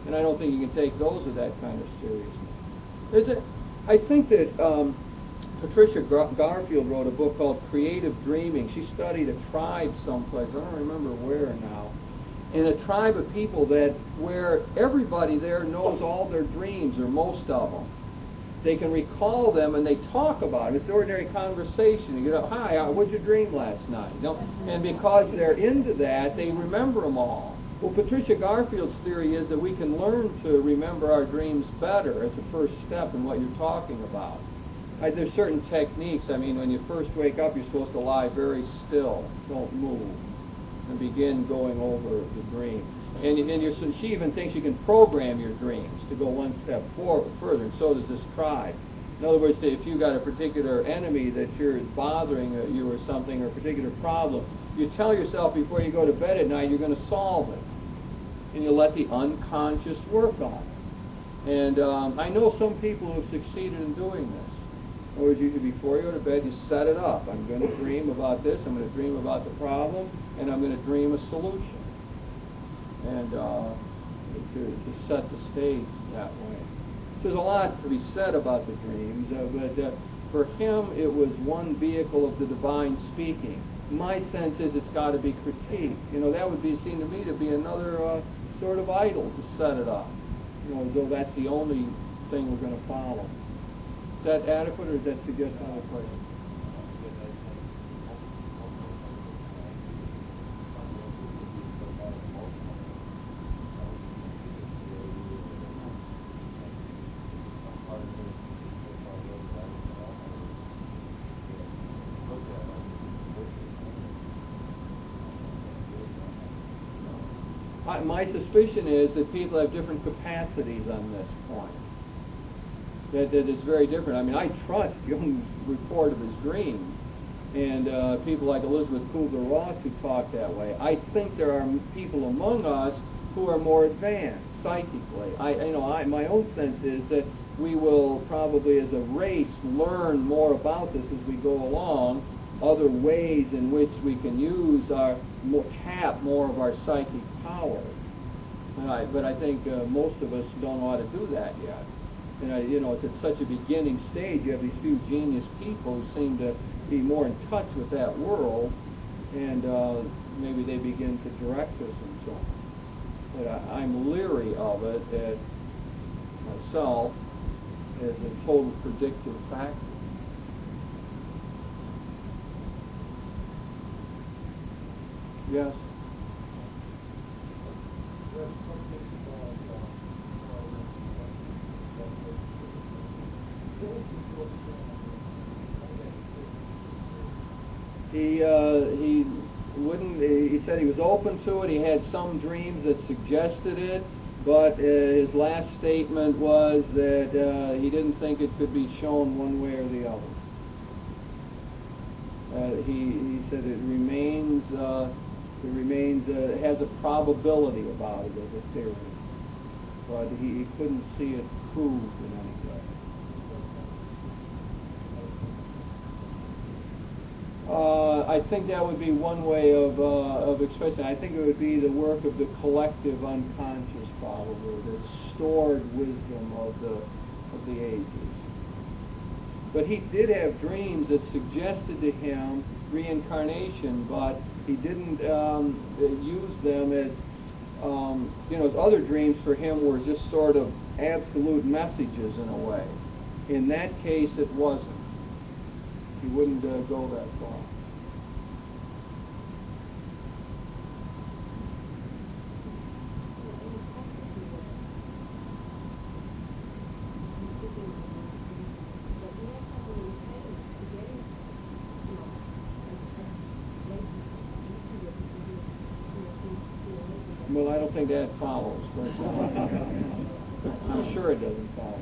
And I don't think you can take those with that kind of seriousness. I think that Patricia Garfield wrote a book called Creative Dreaming. She studied a tribe someplace, I don't remember where now, in a tribe of people where everybody there knows all their dreams, or most of them. They can recall them and they talk about it. It's ordinary conversation. You hi, what'd you dream last night? And because they're into that, they remember them all. Well, Patricia Garfield's theory is that we can learn to remember our dreams better as a first step in what you're talking about. There's certain techniques. When you first wake up, you're supposed to lie very still, don't move, and begin going over the dream. And she even thinks you can program your dreams to go one step further, and so does this tribe. In other words, if you've got a particular enemy that you're bothering you or something, or a particular problem, you tell yourself before you go to bed at night you're going to solve it. And you let the unconscious work on it. And I know some people who have succeeded in doing this. In other words, before you go to bed, you set it up. I'm going to dream about this, I'm going to dream about the problem, and I'm going to dream a solution. And to set the stage that way. So there's a lot to be said about the dreams, but for him it was one vehicle of the divine speaking. My sense is it's got to be critiqued. That would be seen to me to be another sort of idol to set it up. As though that's the only thing we're going to follow. Is that adequate, or does that suggest another question? My suspicion is that people have different capacities on this point. That it's very different. I trust Jung's report of his dreams, and people like Elizabeth Kubler-Ross who talk that way. I think there are people among us who are more advanced psychically. My own sense is that we will probably, as a race, learn more about this as we go along. Other ways in which we can tap more of our psychic power. But I think most of us don't know how to do that yet. And it's at such a beginning stage. You have these few genius people who seem to be more in touch with that world, and maybe they begin to direct us and so on. But I'm leery of it myself, as a total predictive factor. Yes. He wouldn't. He said he was open to it. He had some dreams that suggested it, but his last statement was that he didn't think it could be shown one way or the other. He said it remains has a probability about it as a theory, but he couldn't see it proved in any way. I think that would be one way of expressing it. I think it would be the work of the collective unconscious, probably, the stored wisdom of the ages. But he did have dreams that suggested to him reincarnation, but he didn't use them as, his other dreams for him were just sort of absolute messages in a way. In that case, it wasn't. He wouldn't go that far. Well, I don't think that follows. But I'm sure it doesn't follow.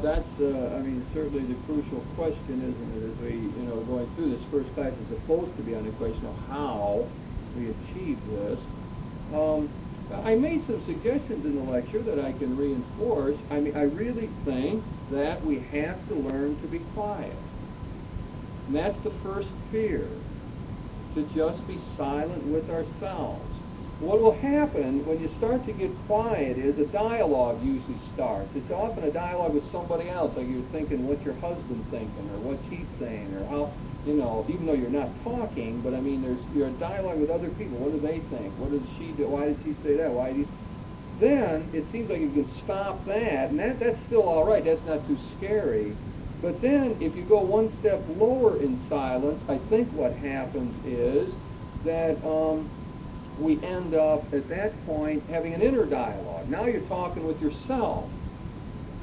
That's, certainly the crucial question, isn't it, as we, going through this first class is supposed to be on the question of how we achieve this. I made some suggestions in the lecture that I can reinforce. I really think that we have to learn to be quiet. And that's the first fear, to just be silent with ourselves. What will happen when you start to get quiet is a dialogue usually starts. It's often a dialogue with somebody else, like you're thinking what's your husband thinking, or what's he saying, or how, even though you're not talking, but you're a dialogue with other people. What do they think? What does she do? Why did she say that? Why did he? Then it seems like you can stop that, and that's still all right. That's not too scary. But then if you go one step lower in silence, I think what happens is that we end up at that point having an inner dialogue. Now you're talking with yourself,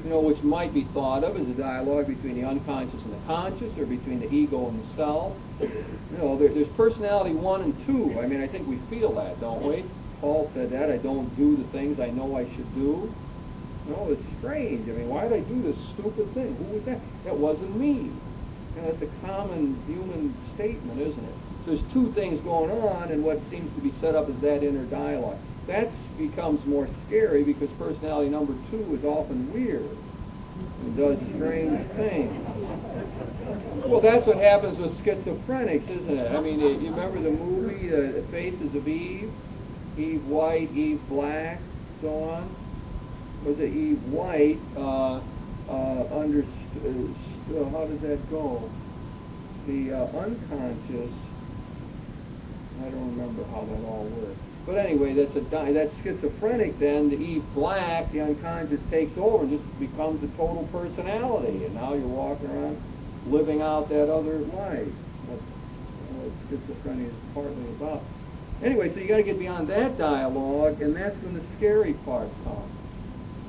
which might be thought of as a dialogue between the unconscious and the conscious, or between the ego and the self. There's personality 1 and 2. I think we feel that, don't we? Paul said that, I don't do the things I know I should do. It's strange. Why did I do this stupid thing? Who was that? That wasn't me. That's a common human statement, isn't it? There's two things going on, and what seems to be set up as that inner dialogue. That becomes more scary because personality number 2 is often weird and does strange things. Well, that's what happens with schizophrenics, isn't it? You remember the movie, Faces of Eve? Eve White, Eve Black, so on? Was it Eve White, how does that go? The unconscious, I don't remember how that all works. But anyway, that's schizophrenic then. The Eve Black, the unconscious, takes over and just becomes a total personality. And now you're walking around living out that other life. That's what schizophrenia is partly about. Anyway, so you got to get beyond that dialogue, and that's when the scary part comes.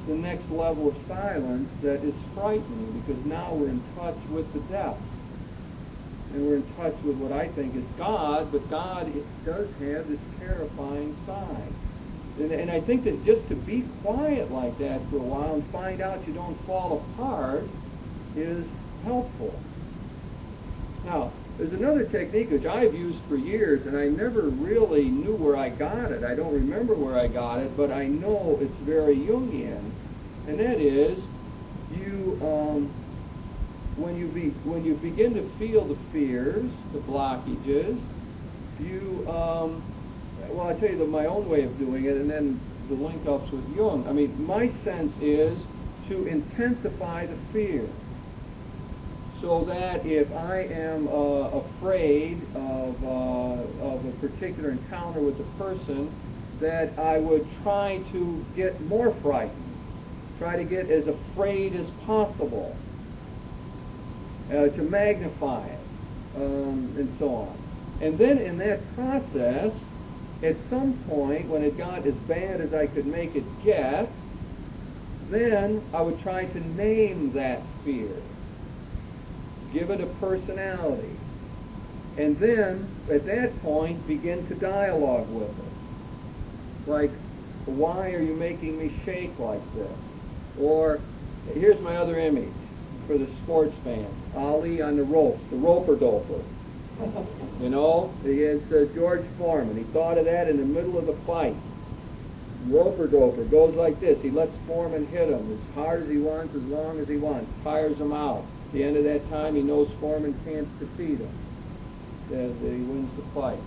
The next level of silence that is frightening, because now we're in touch with the depth. And we're in touch with what I think is God, but God does have this terrifying side. And I think that just to be quiet like that for a while and find out you don't fall apart is helpful. Now, there's another technique which I've used for years, and I never really knew where I got it. I don't remember where I got it, but I know it's very Jungian. And that is, when you begin to feel the fears, the blockages, I'll tell you my own way of doing it, and then the link-ups with Jung. My sense is to intensify the fear, so that if I am afraid of a particular encounter with the person that I would try to get more frightened, try to get as afraid as possible, to magnify it, and so on. And then in that process, at some point, when it got as bad as I could make it get, then I would try to name that fear, give it a personality, and then at that point begin to dialogue with it. Like, why are you making me shake like this? Or, here's my other image for the sports fan. Ali on the ropes, the roper-doper. You know, against George Foreman. He thought of that in the middle of the fight. Roper-doper goes like this. He lets Foreman hit him as hard as he wants, as long as he wants. Tires him out. At the end of that time, he knows Foreman can't defeat him. He wins the fight.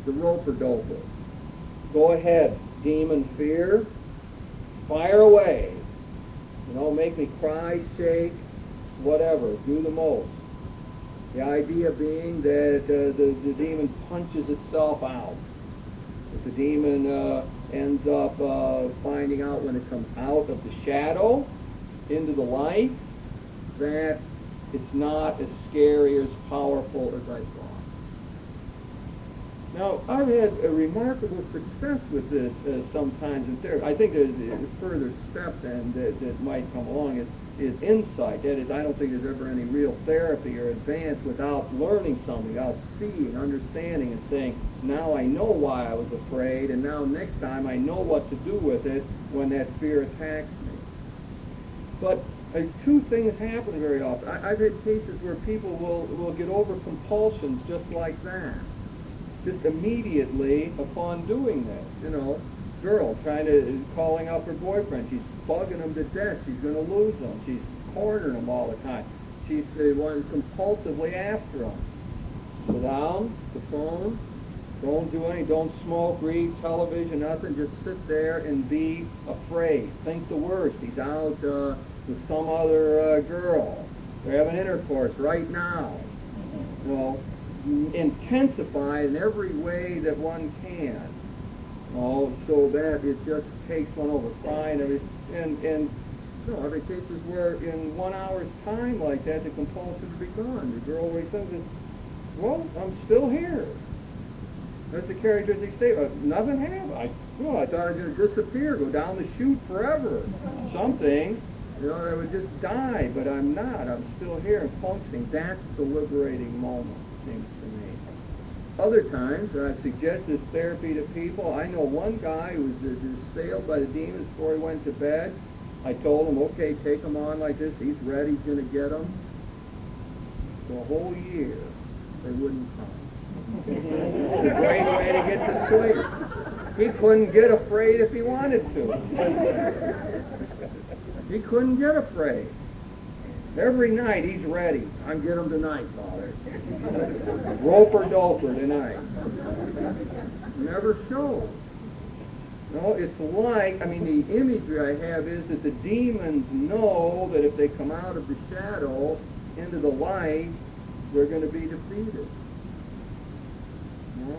The roper-doper. Go ahead, demon fear. Fire away. You know, make me cry, shake, whatever. Do the most. The idea being that the demon punches itself out. If the demon ends up finding out when it comes out of the shadow into the light that it's not as scary, as powerful as I thought. Now, I've had a remarkable success with this sometimes in therapy. I think there's a further step then that might come along is insight. That is, I don't think there's ever any real therapy or advance without learning something, without seeing, understanding, and saying, now I know why I was afraid, and now next time I know what to do with it when that fear attacks me. But two things happen very often. I've had cases where people will get over compulsions just like that. Just immediately upon doing this, you know, girl calling up her boyfriend. She's bugging him to death. She's going to lose him. She's cornering him all the time. She's compulsively after him. Sit down, the phone. Don't do anything. Don't smoke, read television, nothing. Just sit there and be afraid. Think the worst. He's out with some other girl. They're having intercourse right now. You know, intensify in every way that one can. So that it just takes one over, crying, and I've had cases where in 1 hour's time like that, the compulsion would be gone. The girl wakes up and says, well, I'm still here. That's the characteristic state. Nothing happened. I thought I was going to disappear, go down the chute forever. Something, you know, I would just die, but I'm not. I'm still here and functioning. That's the liberating moment, it seems to me. Other times, I've suggested this therapy to people. I know one guy who was assailed by the demons before he went to bed. I told him, okay, take him on like this. He's ready. He's going to get them. For a whole year, they wouldn't come. It's a great way to get to sleep. He couldn't get afraid if he wanted to. He couldn't get afraid. Every night he's ready. I'm getting him tonight, Father. Roper-doper tonight. Never shows. No, it's like, the imagery I have is that the demons know that if they come out of the shadow into the light, they're going to be defeated.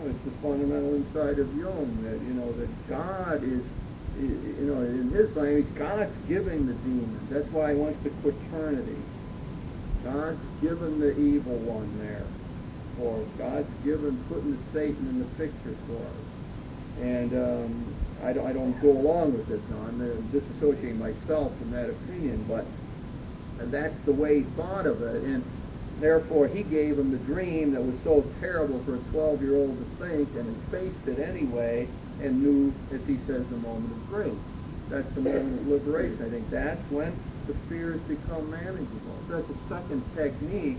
It's the fundamental insight of Jung that God is, in his language, God's giving the demons. That's why he wants the quaternity. God's given the evil one there for us. God's putting the Satan in the picture for us. And I don't go along with this now. I'm disassociating myself from that opinion, but that's the way he thought of it. And therefore, he gave him the dream that was so terrible for a 12-year-old to think, and he faced it anyway and knew, as he says, the moment of grace. That's the moment of liberation. I think that's when the fears become manageable. So that's a second technique,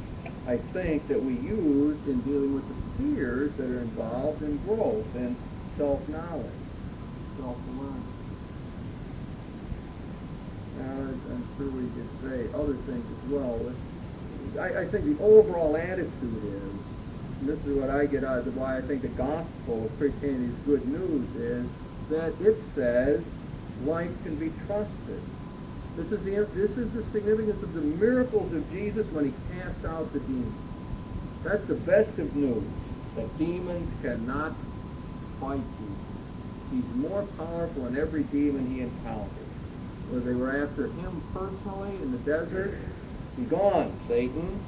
I think, that we use in dealing with the fears that are involved in growth and self-knowledge, self-awareness. I'm sure we could say other things as well. I think the overall attitude is, and this is what I get out of why I think the gospel of Christianity is good news, is that it says life can be trusted. This is the significance of the miracles of Jesus when he casts out the demons. That's the best of news. that demons cannot fight Jesus. He's more powerful than every demon he encountered. Whether they were after him personally in the desert, be gone, Satan,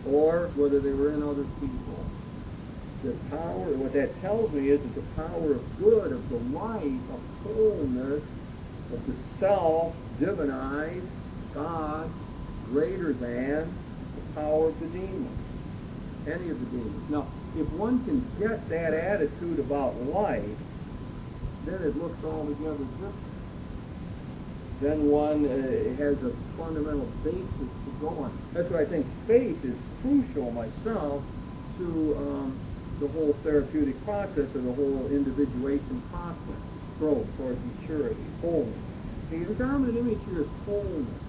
or whether they were in other people. The power, what that tells me is that the power of good, of the light, of wholeness, of the self, divinized God, greater than the power of the demons, any of the demons. Now, if one can get that attitude about life, then it looks altogether different. Then one has a fundamental basis to go on. That's why I think faith is crucial myself to the whole therapeutic process or the whole individuation process, growth towards maturity, wholeness. The dominant image here is wholeness.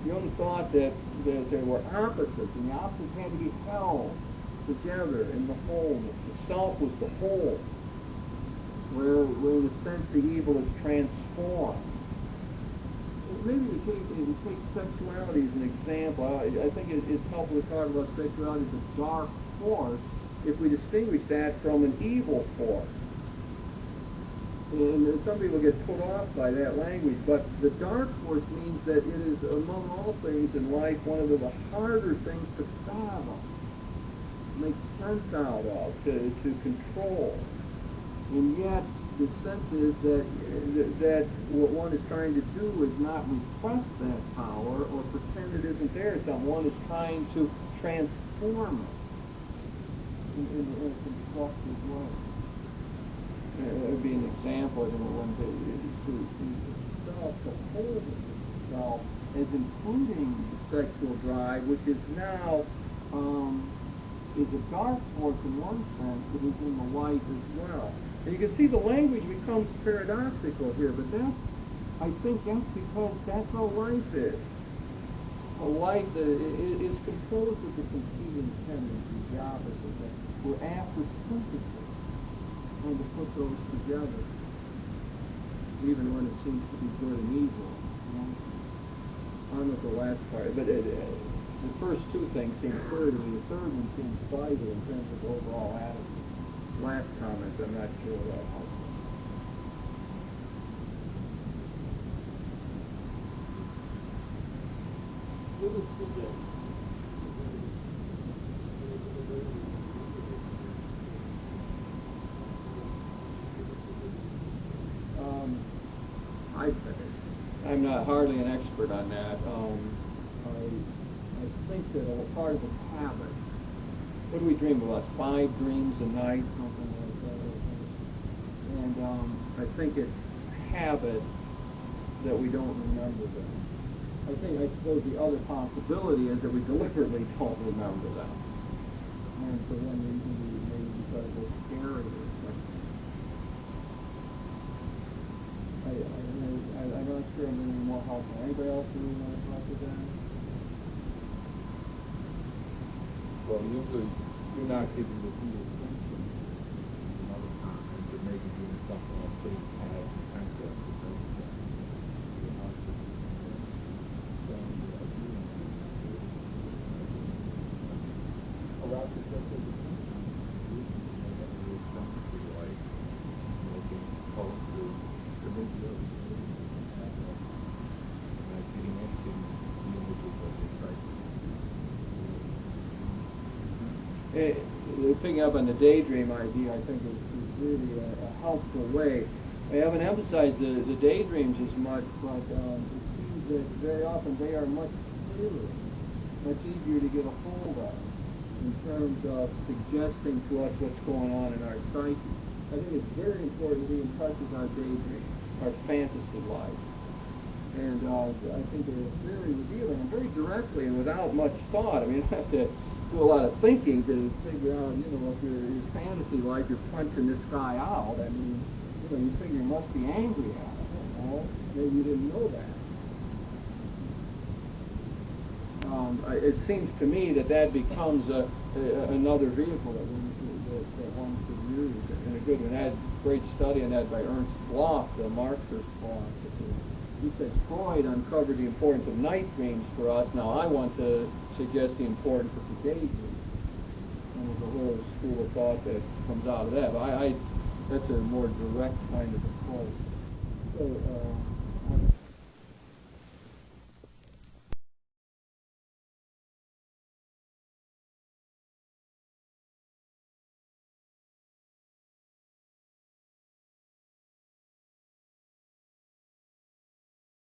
Jung thought that there were opposites, and the opposites had to be held together in the wholeness. The self was the whole, where in a sense the evil is transformed. Maybe we take sexuality as an example. I think it's helpful to talk about sexuality as a dark force if we distinguish that from an evil force. And some people get put off by that language, but the dark force means that it is, among all things in life, one of the harder things to fathom, make sense out of, to control. And yet, the sense is that what one is trying to do is not repress that power or pretend it isn't there. Someone is trying to transform it in a constructive way. It would be an example of when to self, to hold itself as including sexual drive, which is now is a dark force in one sense, but is in the light as well. And you can see the language becomes paradoxical here, but I think that's because that's how life is. A life that is composed of the competing tendencies, the opposites, that we're after synthesis, trying to put those together, even when it seems to be good and evil. On with the last part, but the first two things seem clear to me. The third one seems vital in terms of overall attitude. Last comment, I'm not sure that helps. Give us the day. I'm not hardly an expert on that. I think that a part of it's habit. What do we dream about? 5 dreams a night, something like that. And I think it's habit that we don't remember them. I suppose the other possibility is that we deliberately don't remember them. And for one reason, maybe because it's scary. I'm not sure I'm going to be more helpful. Anybody else who want to talk to that? Well, usually you're not giving the full attention another time, and you're maybe doing something on pretty past concept or something. You're not just saying you're doing allow yourself to be something to your life, being called to make your getting anything the images of your sight. Picking up on the daydream idea, I think is really a helpful way. I haven't emphasized the daydreams as much, but it seems that very often they are much clearer, much easier to get a hold of in terms of suggesting to us what's going on in our psyche. I think it's very important we impresses our daydream, our fantasy life. And I think they're very revealing and very directly and without much thought. I mean, you don't have to do a lot of thinking to figure out, if your fantasy life, you're punching this guy out. I mean, you figure you must be angry at him. Maybe you didn't know that. It seems to me that becomes another vehicle that one could use in a good one. I had a great study on that by Ernst Bloch, the Marxist philosopher. He said Freud uncovered the importance of night dreams for us. Now I want to suggest the importance of the daydream. and there's a whole school of thought that comes out of that. But that's a more direct kind of approach. So,